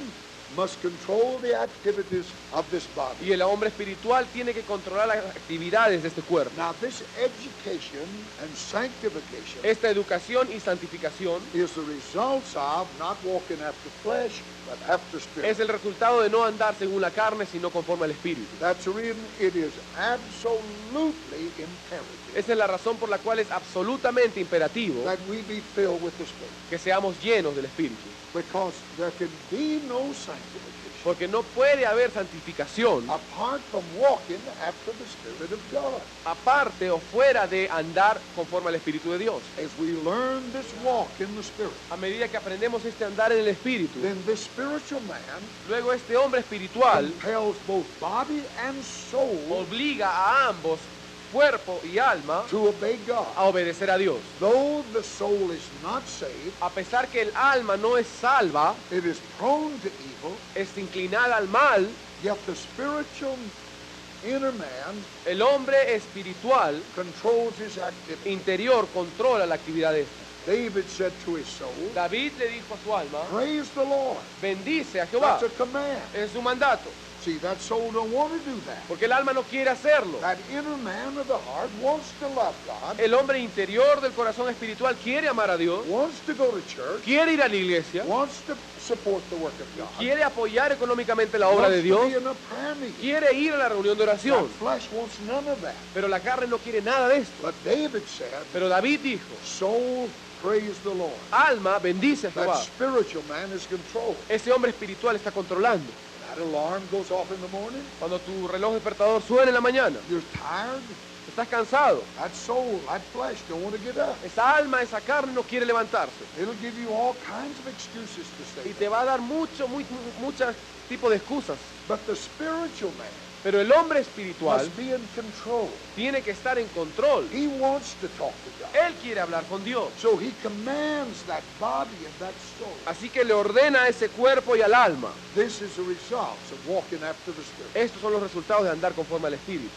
[SPEAKER 1] must control the activities of this body.
[SPEAKER 2] Y el hombre espiritual tiene que controlar las actividades de este cuerpo.
[SPEAKER 1] Now this education and sanctification
[SPEAKER 2] Esta educación y santificación
[SPEAKER 1] is the results of not walking after flesh, but after spirit.
[SPEAKER 2] es el resultado de no andar según la carne, sino conforme al espíritu.
[SPEAKER 1] That's the reason it is absolutely imperative
[SPEAKER 2] Esa es la razón por la cual es absolutamente imperativo
[SPEAKER 1] that we be filled with the Spirit.
[SPEAKER 2] que seamos llenos del espíritu.
[SPEAKER 1] Because there can be no sanctification
[SPEAKER 2] Porque no puede haber santificación
[SPEAKER 1] apart from walking after the Spirit of God.
[SPEAKER 2] aparte o fuera de andar conforme al espíritu de Dios.
[SPEAKER 1] As we learn this walk in the Spirit,
[SPEAKER 2] A medida que aprendemos este andar en el espíritu,
[SPEAKER 1] then this spiritual man
[SPEAKER 2] luego este hombre espiritual
[SPEAKER 1] compels both body and soul
[SPEAKER 2] obliga a ambos, cuerpo y alma,
[SPEAKER 1] to obey God.
[SPEAKER 2] a obedecer a Dios.
[SPEAKER 1] Though the soul is not saved,
[SPEAKER 2] A pesar que el alma no es salva,
[SPEAKER 1] it is prone to evil,
[SPEAKER 2] es inclinada al mal,
[SPEAKER 1] yet the spiritual inner man
[SPEAKER 2] el hombre espiritual
[SPEAKER 1] controls his activity.
[SPEAKER 2] interior controla la actividad de esta.
[SPEAKER 1] David said to his soul,
[SPEAKER 2] David le dijo a su alma,
[SPEAKER 1] praise the Lord.
[SPEAKER 2] bendice a Jehová.
[SPEAKER 1] That's a command.
[SPEAKER 2] Es su mandato,
[SPEAKER 1] See, that soul don't want to do that.
[SPEAKER 2] porque el alma no quiere hacerlo.
[SPEAKER 1] That inner man of the heart wants to love God,
[SPEAKER 2] El hombre interior del corazón espiritual quiere amar a Dios,
[SPEAKER 1] wants to go to church,
[SPEAKER 2] quiere ir a la iglesia,
[SPEAKER 1] wants to support the work of God,
[SPEAKER 2] quiere apoyar económicamente la obra
[SPEAKER 1] wants
[SPEAKER 2] de
[SPEAKER 1] to
[SPEAKER 2] Dios,
[SPEAKER 1] be in a prayer meeting.
[SPEAKER 2] quiere ir a la reunión de oración,
[SPEAKER 1] That flesh wants none of that.
[SPEAKER 2] pero la carne no quiere nada de esto.
[SPEAKER 1] But David said,
[SPEAKER 2] Pero David dijo,
[SPEAKER 1] soul, praise the Lord.
[SPEAKER 2] alma, bendice a
[SPEAKER 1] That
[SPEAKER 2] Jehová.
[SPEAKER 1] spiritual man is controlled.
[SPEAKER 2] Ese hombre espiritual está controlando.
[SPEAKER 1] That alarm goes off in the morning,
[SPEAKER 2] Cuando tu reloj despertador suena en la mañana,
[SPEAKER 1] you're tired,
[SPEAKER 2] estás cansado.
[SPEAKER 1] that soul, that flesh don't want to get up.
[SPEAKER 2] Esa alma, esa carne no quiere levantarse.
[SPEAKER 1] It'll give you all kinds of excuses to stay
[SPEAKER 2] Y
[SPEAKER 1] there.
[SPEAKER 2] te va a dar muchos tipos de excusas.
[SPEAKER 1] But the spiritual man
[SPEAKER 2] Pero el hombre espiritual
[SPEAKER 1] must be in control.
[SPEAKER 2] tiene que estar en control.
[SPEAKER 1] He wants to talk to God.
[SPEAKER 2] Él quiere hablar con Dios.
[SPEAKER 1] So he commands that body and that soul.
[SPEAKER 2] Así que le ordena a ese cuerpo y al alma.
[SPEAKER 1] This is the results of walking after the Spirit.
[SPEAKER 2] Estos son los resultados de andar conforme al Espíritu.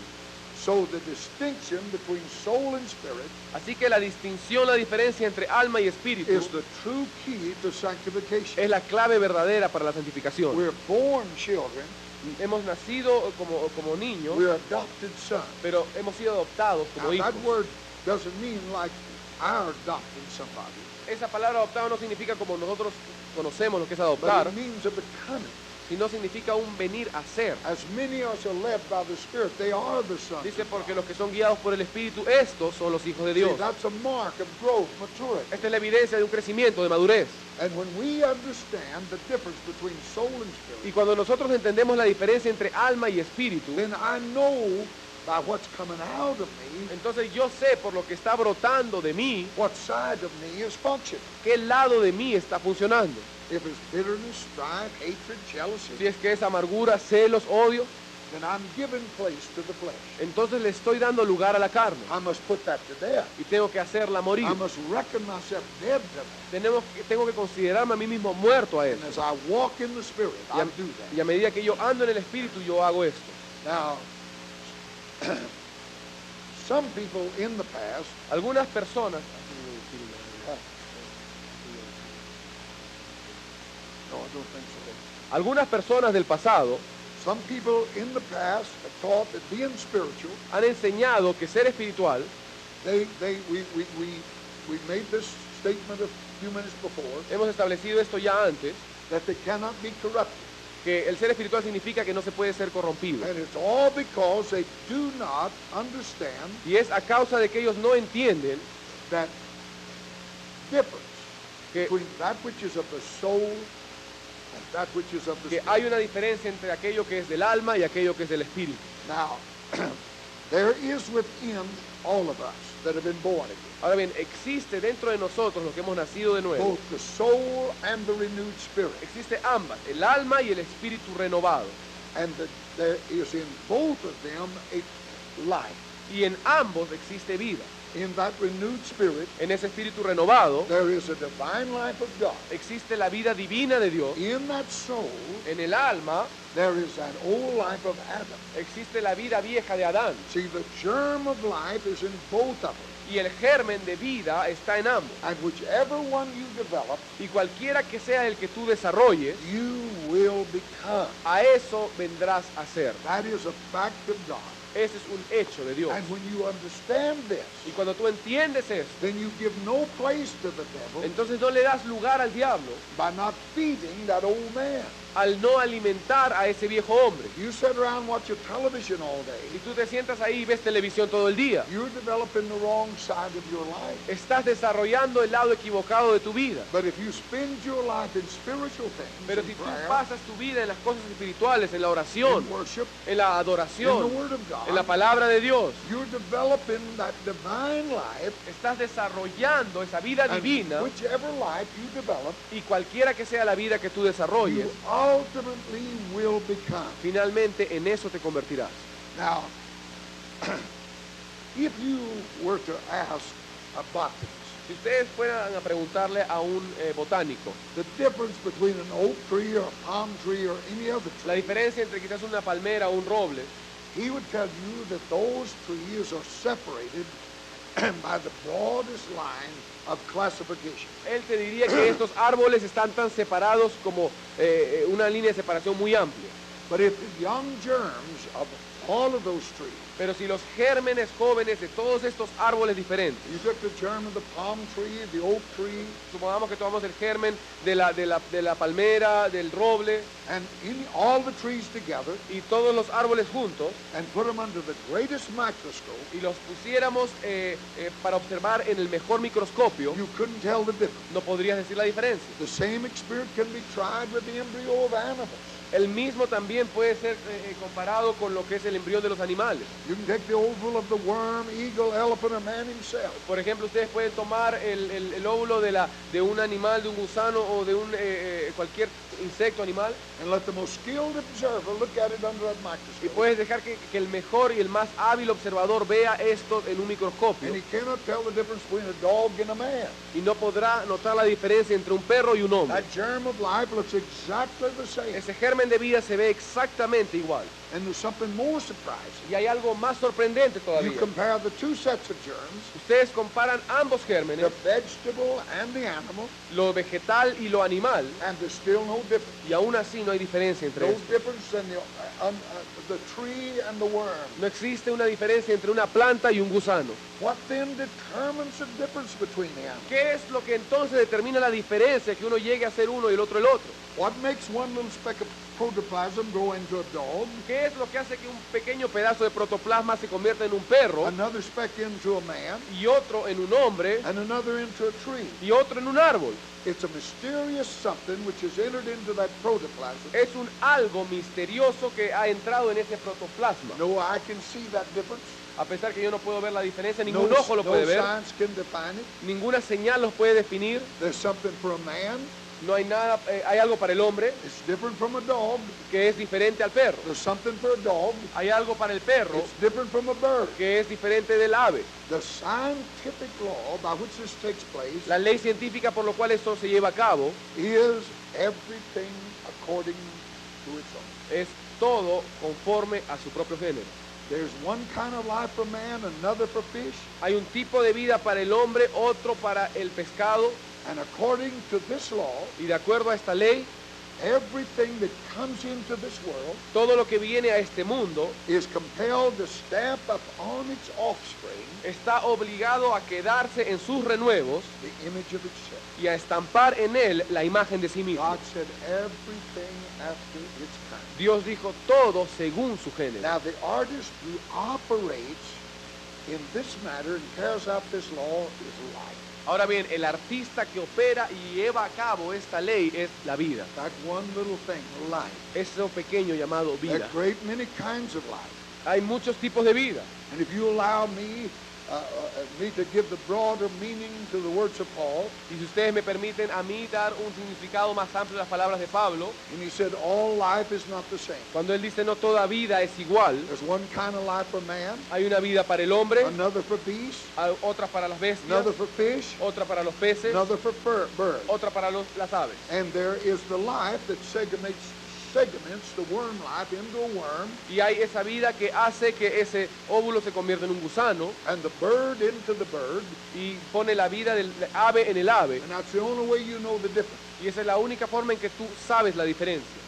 [SPEAKER 1] So the distinction between soul and spirit
[SPEAKER 2] Así que la distinción, la diferencia entre alma y espíritu
[SPEAKER 1] is the true key to sanctification.
[SPEAKER 2] es la clave verdadera para la santificación.
[SPEAKER 1] We're born children,
[SPEAKER 2] Hemos nacido como niños,
[SPEAKER 1] we're adopted sons.
[SPEAKER 2] pero hemos sido adoptados
[SPEAKER 1] Now
[SPEAKER 2] como hijos.
[SPEAKER 1] that word doesn't mean like our adopting somebody,
[SPEAKER 2] Esa palabra adoptado no significa como nosotros conocemos lo que es
[SPEAKER 1] but
[SPEAKER 2] adoptar,
[SPEAKER 1] it means a becoming.
[SPEAKER 2] sino significa un venir a ser.
[SPEAKER 1] As many as are led by the Spirit, they are the sons.
[SPEAKER 2] Dice,
[SPEAKER 1] of
[SPEAKER 2] porque
[SPEAKER 1] God.
[SPEAKER 2] los que son guiados por el Espíritu, estos son los hijos de
[SPEAKER 1] See,
[SPEAKER 2] Dios.
[SPEAKER 1] that's a mark of growth, maturity.
[SPEAKER 2] Esta es la evidencia de un crecimiento, de madurez.
[SPEAKER 1] And when we understand the difference between soul and spirit,
[SPEAKER 2] Y cuando nosotros entendemos la diferencia entre alma y espíritu,
[SPEAKER 1] then I know by what's coming out of me
[SPEAKER 2] entonces yo sé por lo que está brotando de mí,
[SPEAKER 1] what side of me is functioning.
[SPEAKER 2] qué lado de mí está funcionando.
[SPEAKER 1] If it's bitterness, strife, hatred, jealousy,
[SPEAKER 2] Si es que es amargura, celos, odio,
[SPEAKER 1] then I'm giving place to the flesh.
[SPEAKER 2] entonces le estoy dando lugar a la carne
[SPEAKER 1] I must put that to death.
[SPEAKER 2] y tengo que hacerla morir.
[SPEAKER 1] I must reckon myself dead to that.
[SPEAKER 2] Tengo que considerarme a mí mismo muerto a
[SPEAKER 1] And
[SPEAKER 2] eso.
[SPEAKER 1] as I walk in the Spirit,
[SPEAKER 2] Y
[SPEAKER 1] I
[SPEAKER 2] a,
[SPEAKER 1] do that.
[SPEAKER 2] y a medida que yo ando en el espíritu, yo hago esto.
[SPEAKER 1] Now, some people in the past,
[SPEAKER 2] Algunas personas,
[SPEAKER 1] no, I don't think so.
[SPEAKER 2] algunas personas del pasado
[SPEAKER 1] Some people in the past have taught that being spiritual,
[SPEAKER 2] han enseñado que ser espiritual,
[SPEAKER 1] we made this statement a few minutes before,
[SPEAKER 2] hemos establecido esto ya antes,
[SPEAKER 1] that they cannot be corrupted.
[SPEAKER 2] que el ser espiritual significa que no se puede ser corrompido.
[SPEAKER 1] And it's all because they do not understand
[SPEAKER 2] Y es a causa de que ellos no entienden
[SPEAKER 1] that difference
[SPEAKER 2] que,
[SPEAKER 1] between that which is of the soul and that which is of the
[SPEAKER 2] que
[SPEAKER 1] spirit.
[SPEAKER 2] hay una diferencia entre aquello que es del alma y aquello que es del espíritu.
[SPEAKER 1] Now, there is within all of us that have been born again,
[SPEAKER 2] Ahora bien, existe dentro de nosotros, los que hemos nacido de nuevo,
[SPEAKER 1] both the soul and the renewed spirit.
[SPEAKER 2] existe ambas, el alma y el espíritu renovado.
[SPEAKER 1] And there is in both of them a life.
[SPEAKER 2] Y en ambos existe vida.
[SPEAKER 1] In that renewed spirit,
[SPEAKER 2] En ese espíritu renovado
[SPEAKER 1] there is a divine life of God.
[SPEAKER 2] existe la vida divina de Dios.
[SPEAKER 1] In that soul,
[SPEAKER 2] En el alma
[SPEAKER 1] there is that old life of Adam.
[SPEAKER 2] existe la vida vieja de Adán.
[SPEAKER 1] See, the germ of life is in both of them.
[SPEAKER 2] Y el germen de vida está en ambos.
[SPEAKER 1] And whichever one you develop,
[SPEAKER 2] Y cualquiera que sea el que tú desarrolles,
[SPEAKER 1] you will become.
[SPEAKER 2] a eso vendrás a ser.
[SPEAKER 1] That is a fact of God.
[SPEAKER 2] Ese es un hecho de Dios.
[SPEAKER 1] And when you understand this,
[SPEAKER 2] Y cuando tú entiendes eso,
[SPEAKER 1] then you give no place to the devil
[SPEAKER 2] entonces no le das lugar al diablo
[SPEAKER 1] by not feeding that old man.
[SPEAKER 2] al no alimentar a ese viejo hombre.
[SPEAKER 1] You sit around and watch your television all
[SPEAKER 2] Si
[SPEAKER 1] day,
[SPEAKER 2] tú te sientas ahí y ves televisión todo el día,
[SPEAKER 1] you're developing the wrong side of your life.
[SPEAKER 2] estás desarrollando el lado equivocado de tu vida.
[SPEAKER 1] But if you spend your life in spiritual things,
[SPEAKER 2] Pero
[SPEAKER 1] in
[SPEAKER 2] si tú
[SPEAKER 1] prayer,
[SPEAKER 2] pasas tu vida en las cosas espirituales, en la oración,
[SPEAKER 1] in worship,
[SPEAKER 2] en la
[SPEAKER 1] in the
[SPEAKER 2] adoración,
[SPEAKER 1] Word of
[SPEAKER 2] en la
[SPEAKER 1] God,
[SPEAKER 2] palabra de Dios,
[SPEAKER 1] you're developing that divine life,
[SPEAKER 2] estás desarrollando esa vida
[SPEAKER 1] and
[SPEAKER 2] divina,
[SPEAKER 1] whichever life you develop,
[SPEAKER 2] y cualquiera que sea la vida que tú desarrolles,
[SPEAKER 1] you ultimately will become.
[SPEAKER 2] finalmente en eso te convertirás.
[SPEAKER 1] Now, if you were to ask a botanist
[SPEAKER 2] Si ustedes fueran a preguntarle a un botánico
[SPEAKER 1] the difference between an oak tree or a palm tree or any other
[SPEAKER 2] la
[SPEAKER 1] tree,
[SPEAKER 2] diferencia entre quizás una palmera o un roble,
[SPEAKER 1] he would tell you that those trees are separated by the broadest line of classification.
[SPEAKER 2] él te diría que estos árboles están tan separados como una línea de separación muy amplia.
[SPEAKER 1] But if the young germs of all of those trees,
[SPEAKER 2] Pero si los gérmenes jóvenes de todos estos árboles diferentes,
[SPEAKER 1] you took the germ of the palm tree, the oak tree,
[SPEAKER 2] supongamos que tomamos el germen de la palmera, del roble
[SPEAKER 1] and all the trees together,
[SPEAKER 2] y todos los árboles juntos,
[SPEAKER 1] and put them under the greatest microscope,
[SPEAKER 2] y los pusiéramos para observar en el mejor microscopio,
[SPEAKER 1] you couldn't tell the difference.
[SPEAKER 2] no podrías decir la diferencia.
[SPEAKER 1] The same experiment can be tried with the embryo of animals.
[SPEAKER 2] El mismo también puede ser comparado con lo que es el embrión de los animales.
[SPEAKER 1] You can take the oval of the worm, eagle, elephant, or man himself,
[SPEAKER 2] Por ejemplo, ustedes pueden tomar el óvulo de un animal, de un gusano o de cualquier insecto animal,
[SPEAKER 1] and let the most skilled observer look at it under that
[SPEAKER 2] y
[SPEAKER 1] microscope.
[SPEAKER 2] puedes dejar que el mejor y el más hábil observador vea esto en un microscopio
[SPEAKER 1] And he cannot tell the difference between a dog and a man.
[SPEAKER 2] y no podrá notar la diferencia entre un perro y un hombre.
[SPEAKER 1] That germ of life looks exactly the same.
[SPEAKER 2] Ese germen de vida se ve exactamente igual.
[SPEAKER 1] And there's something more surprising.
[SPEAKER 2] Y hay algo más sorprendente
[SPEAKER 1] You
[SPEAKER 2] todavía.
[SPEAKER 1] compare the two sets of germs,
[SPEAKER 2] Ustedes comparan ambos gérmenes,
[SPEAKER 1] the vegetable and the animal,
[SPEAKER 2] lo vegetal y lo animal,
[SPEAKER 1] and there's still no difference.
[SPEAKER 2] y aún así no hay diferencia entre
[SPEAKER 1] No
[SPEAKER 2] ellos.
[SPEAKER 1] difference in the tree and the worm.
[SPEAKER 2] No existe una diferencia entre una planta y un gusano.
[SPEAKER 1] What then determines the difference between the animals?
[SPEAKER 2] ¿Qué es lo que entonces determina la diferencia que uno llegue a ser uno y el otro el otro?
[SPEAKER 1] What makes one little speck of protoplasm grow into a dog,
[SPEAKER 2] ¿Qué es lo que hace que un pequeño pedazo de protoplasma se convierta en un perro
[SPEAKER 1] another speck into a man,
[SPEAKER 2] y otro en un hombre
[SPEAKER 1] and another into a tree?
[SPEAKER 2] y otro en un árbol?
[SPEAKER 1] It's a mysterious something which has entered into that protoplasm.
[SPEAKER 2] Es un algo misterioso que ha entrado en ese protoplasma.
[SPEAKER 1] No eye can see that difference.
[SPEAKER 2] A pesar que yo no puedo ver la diferencia,
[SPEAKER 1] No,
[SPEAKER 2] ningún ojo lo
[SPEAKER 1] no
[SPEAKER 2] puede ver,
[SPEAKER 1] science can define it.
[SPEAKER 2] ninguna señal los puede definir.
[SPEAKER 1] There's something for a man.
[SPEAKER 2] No hay nada, hay algo para el hombre
[SPEAKER 1] It's different from a dog.
[SPEAKER 2] que es diferente al perro.
[SPEAKER 1] There's something for a dog.
[SPEAKER 2] Hay algo para el perro
[SPEAKER 1] It's different from a bird.
[SPEAKER 2] que es diferente del ave.
[SPEAKER 1] The scientific law by which this takes place
[SPEAKER 2] La ley científica por lo cual esto se lleva a cabo
[SPEAKER 1] is everything according to its own.
[SPEAKER 2] es todo conforme a su propio género.
[SPEAKER 1] There's one kind of life for man, another for fish,
[SPEAKER 2] Hay un tipo de vida para el hombre, otro para el pescado,
[SPEAKER 1] and according to this law,
[SPEAKER 2] y de acuerdo a esta ley,
[SPEAKER 1] everything that comes into this world
[SPEAKER 2] todo lo que viene a este mundo
[SPEAKER 1] is compelled to stamp upon its offspring
[SPEAKER 2] está obligado a quedarse en sus renuevos
[SPEAKER 1] the image of itself.
[SPEAKER 2] y a estampar en él la imagen de sí mismo.
[SPEAKER 1] God said everything after its kind.
[SPEAKER 2] Dios dijo todo según su género.
[SPEAKER 1] Now the artist who operates in this matter and carries out this law is life.
[SPEAKER 2] Ahora bien, el artista que opera y lleva a cabo esta ley es la vida.
[SPEAKER 1] That one little thing, life.
[SPEAKER 2] Eso pequeño llamado
[SPEAKER 1] There
[SPEAKER 2] vida.
[SPEAKER 1] are great many kinds of life.
[SPEAKER 2] Hay muchos tipos de vida.
[SPEAKER 1] And if you allow me to give the broader meaning to the words of Paul,
[SPEAKER 2] Y si ustedes me permiten a mí dar un significado más amplio de las palabras de Pablo,
[SPEAKER 1] and he said all life is not the same.
[SPEAKER 2] cuando él dice no toda vida es igual,
[SPEAKER 1] There's one kind of life for man,
[SPEAKER 2] hay una vida para el hombre,
[SPEAKER 1] another for beasts,
[SPEAKER 2] otra para las bestias,
[SPEAKER 1] another for fish,
[SPEAKER 2] otra para los peces,
[SPEAKER 1] another for birds.
[SPEAKER 2] otra para las aves.
[SPEAKER 1] And there is the life that segments the worm life into a worm,
[SPEAKER 2] Y hay esa vida que hace que ese óvulo se convierta en un gusano
[SPEAKER 1] and the bird into the bird,
[SPEAKER 2] y pone la vida del ave en el ave.
[SPEAKER 1] and that's the only way you know the difference.
[SPEAKER 2] Y esa es la única forma en que tú sabes la diferencia.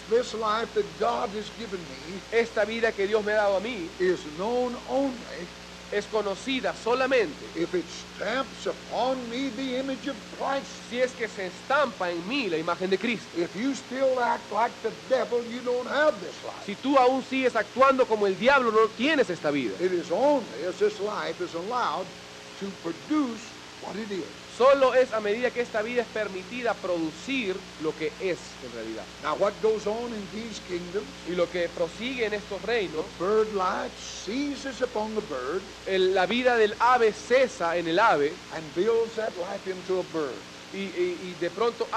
[SPEAKER 1] This life that God has given me
[SPEAKER 2] Esta vida que Dios me ha dado a mí
[SPEAKER 1] is known only
[SPEAKER 2] es conocida solamente
[SPEAKER 1] if it stamps upon me the image of Christ.
[SPEAKER 2] si es que se estampa en mí la imagen de Cristo.
[SPEAKER 1] If you still act like the devil, you don't have this life.
[SPEAKER 2] Si tú aún sigues actuando como el diablo, no tienes esta vida.
[SPEAKER 1] It is only as this life is allowed to produce what it is.
[SPEAKER 2] Solo es a medida que esta vida es permitida producir lo que es en realidad.
[SPEAKER 1] Now what goes on in these kingdoms,
[SPEAKER 2] Y lo que prosigue en estos reinos,
[SPEAKER 1] bird life seizes upon the bird
[SPEAKER 2] la vida del ave cesa en el ave
[SPEAKER 1] and builds that life into a bird,
[SPEAKER 2] y de pronto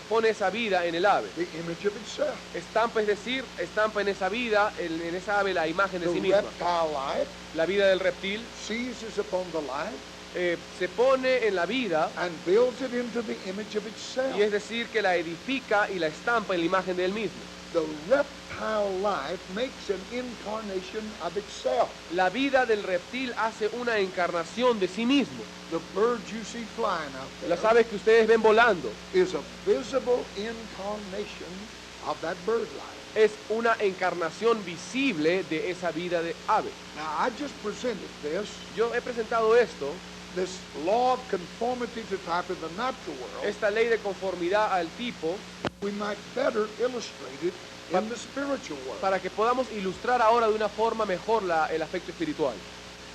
[SPEAKER 2] pone esa vida en el ave.
[SPEAKER 1] the image of itself.
[SPEAKER 2] Estampa, es decir, estampa en esa vida, en esa ave la imagen de
[SPEAKER 1] The
[SPEAKER 2] sí misma.
[SPEAKER 1] reptile life
[SPEAKER 2] La vida del reptil
[SPEAKER 1] seizes upon the life
[SPEAKER 2] se pone en la vida
[SPEAKER 1] and builds it into the image of itself.
[SPEAKER 2] y es decir que la edifica y la estampa en la imagen de él mismo.
[SPEAKER 1] The reptile life makes an incarnation of itself.
[SPEAKER 2] La vida del reptil hace una encarnación de sí mismo.
[SPEAKER 1] The birds you see flying out there
[SPEAKER 2] Las aves que ustedes ven volando
[SPEAKER 1] is a visible incarnation of that bird life.
[SPEAKER 2] es una encarnación visible de esa vida de ave.
[SPEAKER 1] Now I just presented
[SPEAKER 2] Yo he presentado
[SPEAKER 1] this law of conformity to type in the natural world.
[SPEAKER 2] esta ley de conformidad al tipo,
[SPEAKER 1] We might better illustrate it in the spiritual world.
[SPEAKER 2] para que podamos ilustrar ahora de una forma mejor el aspecto espiritual.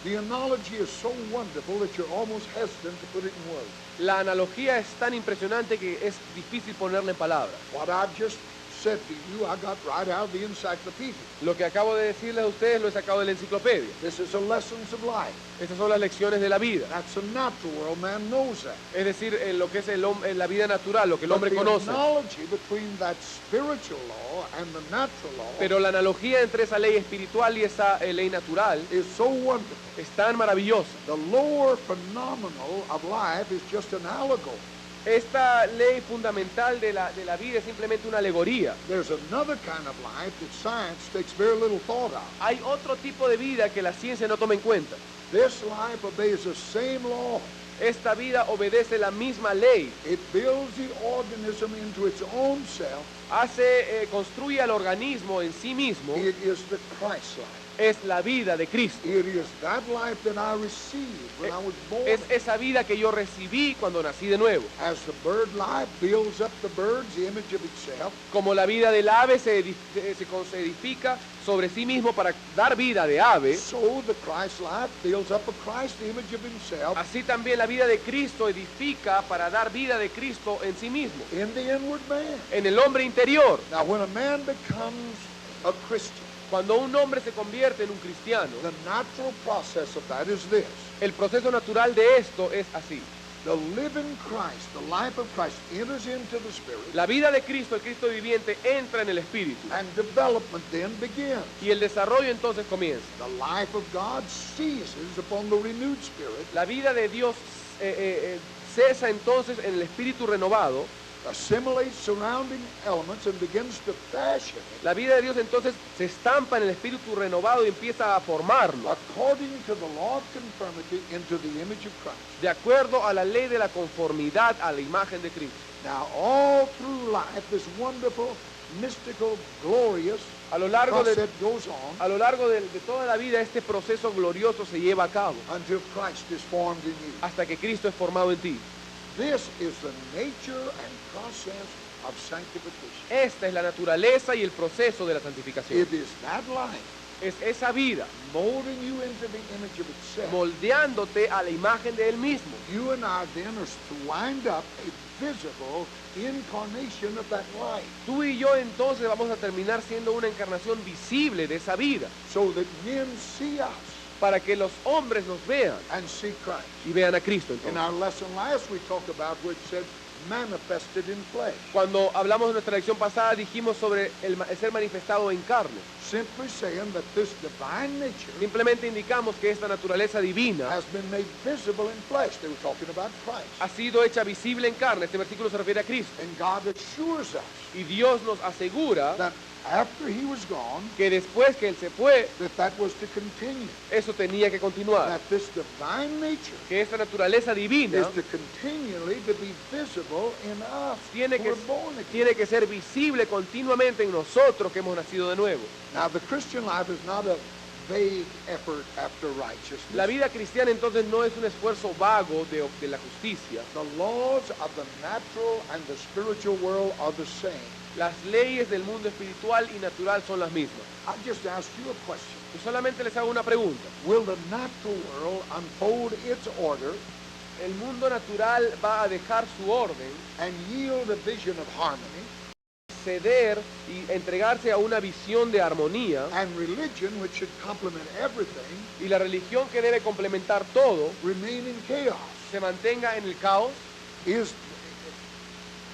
[SPEAKER 1] The analogy is so wonderful that you're almost hesitant to put it in words.
[SPEAKER 2] La analogía es tan impresionante que es difícil ponerla en palabras.
[SPEAKER 1] What I've just said to you, I got right out of the encyclopedia.
[SPEAKER 2] Lo que acabo de decirles a ustedes lo he sacado de la enciclopedia.
[SPEAKER 1] This is the lessons of life.
[SPEAKER 2] Estas son las lecciones de la vida.
[SPEAKER 1] That's a natural world. Man knows that.
[SPEAKER 2] Es decir, en lo que es en la vida natural, lo que el
[SPEAKER 1] But
[SPEAKER 2] hombre
[SPEAKER 1] the
[SPEAKER 2] conoce.
[SPEAKER 1] analogy between that spiritual law and the natural law
[SPEAKER 2] Pero la analogía entre esa ley espiritual y esa ley natural
[SPEAKER 1] is so wonderful.
[SPEAKER 2] es tan maravillosa.
[SPEAKER 1] The lower phenomenal of life is just an allegory.
[SPEAKER 2] Esta ley fundamental de la vida es simplemente una alegoría.
[SPEAKER 1] There's another kind of life that science takes very little thought of.
[SPEAKER 2] Hay otro tipo de vida que la ciencia no toma en cuenta.
[SPEAKER 1] This life obeys the same law.
[SPEAKER 2] Esta vida obedece la misma ley.
[SPEAKER 1] It builds the organism into its own self.
[SPEAKER 2] Construye al organismo en sí mismo.
[SPEAKER 1] It is the Christ life.
[SPEAKER 2] Es la vida de Cristo.
[SPEAKER 1] It is that life that I received when I was born.
[SPEAKER 2] Es esa vida que yo recibí cuando nací de nuevo.
[SPEAKER 1] As the bird life builds up the birds, the image of itself,
[SPEAKER 2] Como la vida del ave se edifica sobre sí mismo para dar vida de ave,
[SPEAKER 1] so the Christ life builds up a Christ, the image of himself,
[SPEAKER 2] así también la vida de Cristo edifica para dar vida de Cristo en sí mismo,
[SPEAKER 1] in the inward man.
[SPEAKER 2] en el hombre interior.
[SPEAKER 1] Now, when a man becomes a Christian,
[SPEAKER 2] Cuando un hombre se convierte en un cristiano,
[SPEAKER 1] the natural process of that is this.
[SPEAKER 2] el proceso natural de esto es así.
[SPEAKER 1] The living Christ, the life of Christ, enters into the Spirit,
[SPEAKER 2] La vida de Cristo, el Cristo viviente, entra en el Espíritu
[SPEAKER 1] and development then begins.
[SPEAKER 2] y el desarrollo entonces comienza.
[SPEAKER 1] The life of God seizes upon the renewed Spirit,
[SPEAKER 2] La vida de Dios cesa entonces en el Espíritu renovado
[SPEAKER 1] assimilates surrounding elements and begins to fashion it
[SPEAKER 2] La vida de Dios entonces se estampa en el espíritu renovado y empieza a formarlo
[SPEAKER 1] according to the law of conformity into the image of Christ.
[SPEAKER 2] de acuerdo a la ley de la conformidad a la imagen de Cristo.
[SPEAKER 1] Now, all through life, this wonderful, mystical, glorious
[SPEAKER 2] A lo largo de,
[SPEAKER 1] process goes on
[SPEAKER 2] a lo largo de toda la vida este proceso glorioso se lleva a cabo
[SPEAKER 1] until Christ is formed in you.
[SPEAKER 2] hasta que Cristo es formado en ti.
[SPEAKER 1] This is the nature and process of sanctification.
[SPEAKER 2] Esta es la naturaleza y el proceso de la santificación.
[SPEAKER 1] It is that life
[SPEAKER 2] Es esa vida
[SPEAKER 1] molding you into the image of itself.
[SPEAKER 2] moldeándote a la imagen de Él mismo.
[SPEAKER 1] You and I then are to wind up a visible incarnation of that life,
[SPEAKER 2] Tú y yo entonces vamos a terminar siendo una encarnación visible de esa vida,
[SPEAKER 1] so that men see us
[SPEAKER 2] para que los hombres nos vean
[SPEAKER 1] and see Christ.
[SPEAKER 2] y vean a Cristo
[SPEAKER 1] In
[SPEAKER 2] entonces.
[SPEAKER 1] our lesson last, we talked about which said manifested in flesh,
[SPEAKER 2] Cuando hablamos de nuestra lección pasada dijimos sobre el ser manifestado en carne.
[SPEAKER 1] simply saying that this divine nature
[SPEAKER 2] Simplemente indicamos que esta naturaleza divina
[SPEAKER 1] has been made visible in flesh. They were talking about Christ.
[SPEAKER 2] ha sido hecha visible en carne. Este versículo se refiere a Cristo.
[SPEAKER 1] And God assures us
[SPEAKER 2] Y Dios nos asegura
[SPEAKER 1] that after he was gone,
[SPEAKER 2] que después que Él se fue,
[SPEAKER 1] that was to continue.
[SPEAKER 2] eso tenía que continuar.
[SPEAKER 1] That this divine nature
[SPEAKER 2] Que esta naturaleza divina
[SPEAKER 1] is to continually to be visible in us
[SPEAKER 2] tiene
[SPEAKER 1] who
[SPEAKER 2] que,
[SPEAKER 1] are born again.
[SPEAKER 2] tiene que ser visible continuamente en nosotros que hemos nacido de nuevo.
[SPEAKER 1] Now, the Christian life is not a vague effort after righteousness.
[SPEAKER 2] La vida cristiana entonces no es un esfuerzo vago de la justicia.
[SPEAKER 1] The laws of the natural and the spiritual world are the same.
[SPEAKER 2] Las leyes del mundo espiritual y natural son las mismas.
[SPEAKER 1] I just asked you a question.
[SPEAKER 2] Yo solamente les hago una pregunta.
[SPEAKER 1] Will the natural world unfold its order
[SPEAKER 2] ¿El mundo natural va a dejar su orden,
[SPEAKER 1] and yield a vision of harmony,
[SPEAKER 2] ceder y entregarse a una visión de armonía,
[SPEAKER 1] and religion, which should complement everything,
[SPEAKER 2] y la religión que debe complementar todo
[SPEAKER 1] remain in chaos?
[SPEAKER 2] se mantenga en el caos?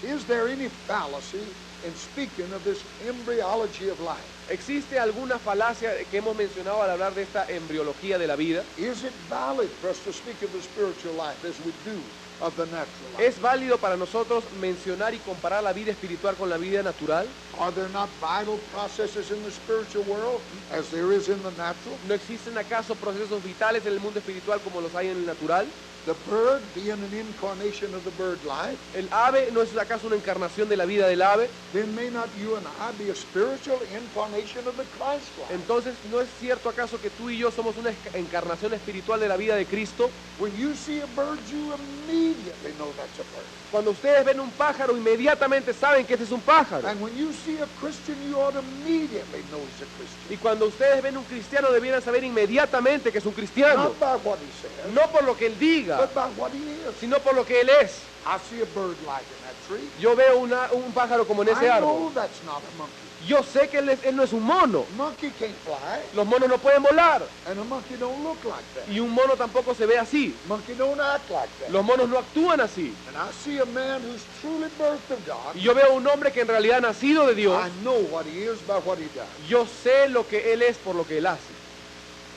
[SPEAKER 1] Is there any fallacy in speaking of this embryology of life?
[SPEAKER 2] ¿Existe alguna falacia que hemos mencionado al hablar de esta embriología de la vida?
[SPEAKER 1] Is it valid for us to speak of the spiritual life as we do of the natural life?
[SPEAKER 2] ¿Es válido para nosotros mencionar y comparar la vida espiritual con la vida natural?
[SPEAKER 1] Are there not vital processes in the spiritual world as there is in the natural?
[SPEAKER 2] ¿No existen acaso procesos vitales en el mundo espiritual como los hay en el natural?
[SPEAKER 1] The bird being an incarnation of the bird life,
[SPEAKER 2] ¿El ave no es acaso una encarnación de la vida del ave?
[SPEAKER 1] then may not you and I be a spiritual incarnation of the Christ life?
[SPEAKER 2] Entonces, ¿no es cierto acaso que tú y yo somos una encarnación espiritual de la vida de Cristo?
[SPEAKER 1] When you see a bird, you immediately know that's a bird.
[SPEAKER 2] Cuando ustedes ven un pájaro, inmediatamente saben que ese es un pájaro.
[SPEAKER 1] And when you see a Christian, you ought to immediately know he's a Christian.
[SPEAKER 2] Y cuando ustedes ven un cristiano, debieran saber inmediatamente que es un cristiano.
[SPEAKER 1] Not by what he says,
[SPEAKER 2] No por lo que él diga,
[SPEAKER 1] but by what he is.
[SPEAKER 2] sino por lo que él es.
[SPEAKER 1] I see a bird like in that tree.
[SPEAKER 2] Yo veo un pájaro como en ese
[SPEAKER 1] I
[SPEAKER 2] árbol.
[SPEAKER 1] know that's not a monkey.
[SPEAKER 2] Yo sé que él no es un mono.
[SPEAKER 1] Monkey can't fly,
[SPEAKER 2] Los monos no pueden volar.
[SPEAKER 1] and a monkey don't look like that.
[SPEAKER 2] Y un mono tampoco se ve así.
[SPEAKER 1] Monkey don't act like that.
[SPEAKER 2] Los monos no actúan así.
[SPEAKER 1] And I see a man who's truly birthed of God.
[SPEAKER 2] Y yo veo un hombre que en realidad ha nacido de Dios.
[SPEAKER 1] I know what he is by what he does.
[SPEAKER 2] Yo sé lo que él es por lo que él hace.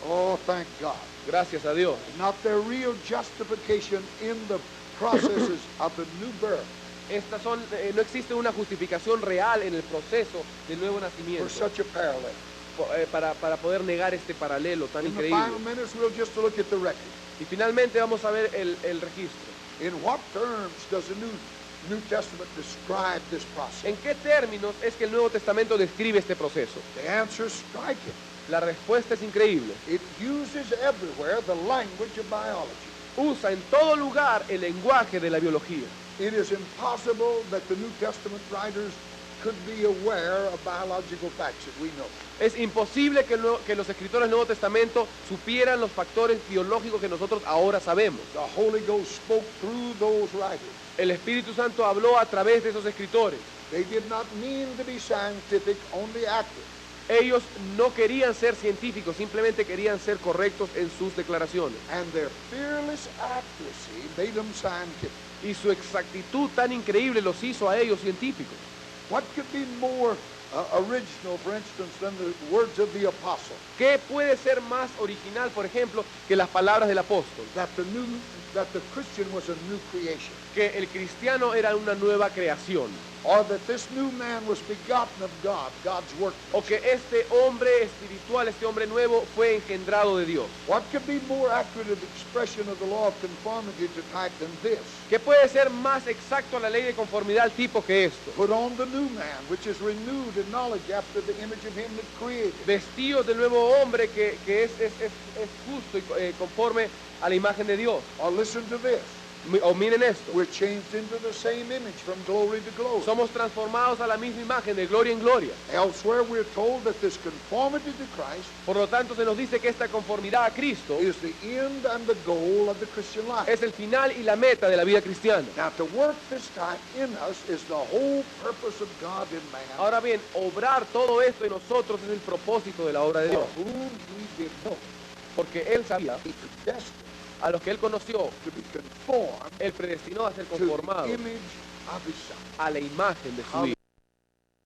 [SPEAKER 1] Oh, thank God.
[SPEAKER 2] Gracias a Dios.
[SPEAKER 1] Not their real justification in the processes of the new birth
[SPEAKER 2] No existe una justificación real en el proceso del nuevo
[SPEAKER 1] for
[SPEAKER 2] nacimiento
[SPEAKER 1] such a parallel.
[SPEAKER 2] para poder negar este paralelo tan
[SPEAKER 1] In the
[SPEAKER 2] increíble.
[SPEAKER 1] final minutes, we'll just look at the record.
[SPEAKER 2] Y finalmente vamos a ver el registro.
[SPEAKER 1] In what terms does the New Testament describe this process?
[SPEAKER 2] ¿En qué términos es que el Nuevo Testamento describe este proceso?
[SPEAKER 1] The answer is striking.
[SPEAKER 2] La respuesta es increíble.
[SPEAKER 1] It uses everywhere the language of biology.
[SPEAKER 2] Usa en todo lugar el lenguaje de la biología.
[SPEAKER 1] It is impossible that the New Testament writers could be aware of biological facts that we know.
[SPEAKER 2] Es imposible que los escritores del Nuevo Testamento supieran los factores biológicos que nosotros ahora sabemos.
[SPEAKER 1] The Holy Ghost spoke through those writers.
[SPEAKER 2] El Espíritu Santo habló a través de esos escritores.
[SPEAKER 1] They did not mean to be scientific, only accurate.
[SPEAKER 2] Ellos no querían ser científicos, simplemente querían ser correctos en sus declaraciones.
[SPEAKER 1] And their fearless accuracy made them scientific.
[SPEAKER 2] Y su exactitud tan increíble los hizo a ellos científicos.
[SPEAKER 1] What could be more original, for instance, than the words of the apostle.
[SPEAKER 2] ¿Qué puede ser más original, por ejemplo, que las palabras del apóstol?
[SPEAKER 1] That the Christian was a new creation.
[SPEAKER 2] Que el cristiano era una nueva creación.
[SPEAKER 1] Or that this new man was begotten of God, God's work.
[SPEAKER 2] O que este hombre espiritual, este hombre nuevo, fue engendrado de Dios.
[SPEAKER 1] What could be more accurate of expression of the law of conformity to type than this?
[SPEAKER 2] ¿Qué puede ser más exacto a la ley de conformidad al tipo que esto?
[SPEAKER 1] Put on the new man, which is renewed in knowledge after the image of him that created.
[SPEAKER 2] Vestidos del nuevo hombre que es justo y conforme a la imagen de Dios.
[SPEAKER 1] Or listen to this.
[SPEAKER 2] O miren esto.
[SPEAKER 1] We're changed into the same image from glory to glory.
[SPEAKER 2] Somos transformados a la misma imagen de gloria en gloria.
[SPEAKER 1] Elsewhere we're told that this conformity to Christ
[SPEAKER 2] Por lo tanto, se nos dice que esta conformidad a Cristo
[SPEAKER 1] is the end and the goal of the Christian life.
[SPEAKER 2] es el final y la meta de la vida cristiana.
[SPEAKER 1] Now to work this time in us is the whole purpose of God in man.
[SPEAKER 2] Ahora bien, obrar todo esto en nosotros es el propósito de la obra de
[SPEAKER 1] For
[SPEAKER 2] Dios.
[SPEAKER 1] whom he did know,
[SPEAKER 2] Porque Él sabía,
[SPEAKER 1] he predestined
[SPEAKER 2] a los que Él conoció,
[SPEAKER 1] to be conformed
[SPEAKER 2] Él predestinó a ser
[SPEAKER 1] to the
[SPEAKER 2] conformados
[SPEAKER 1] image of his Son.
[SPEAKER 2] a la imagen de su Hijo.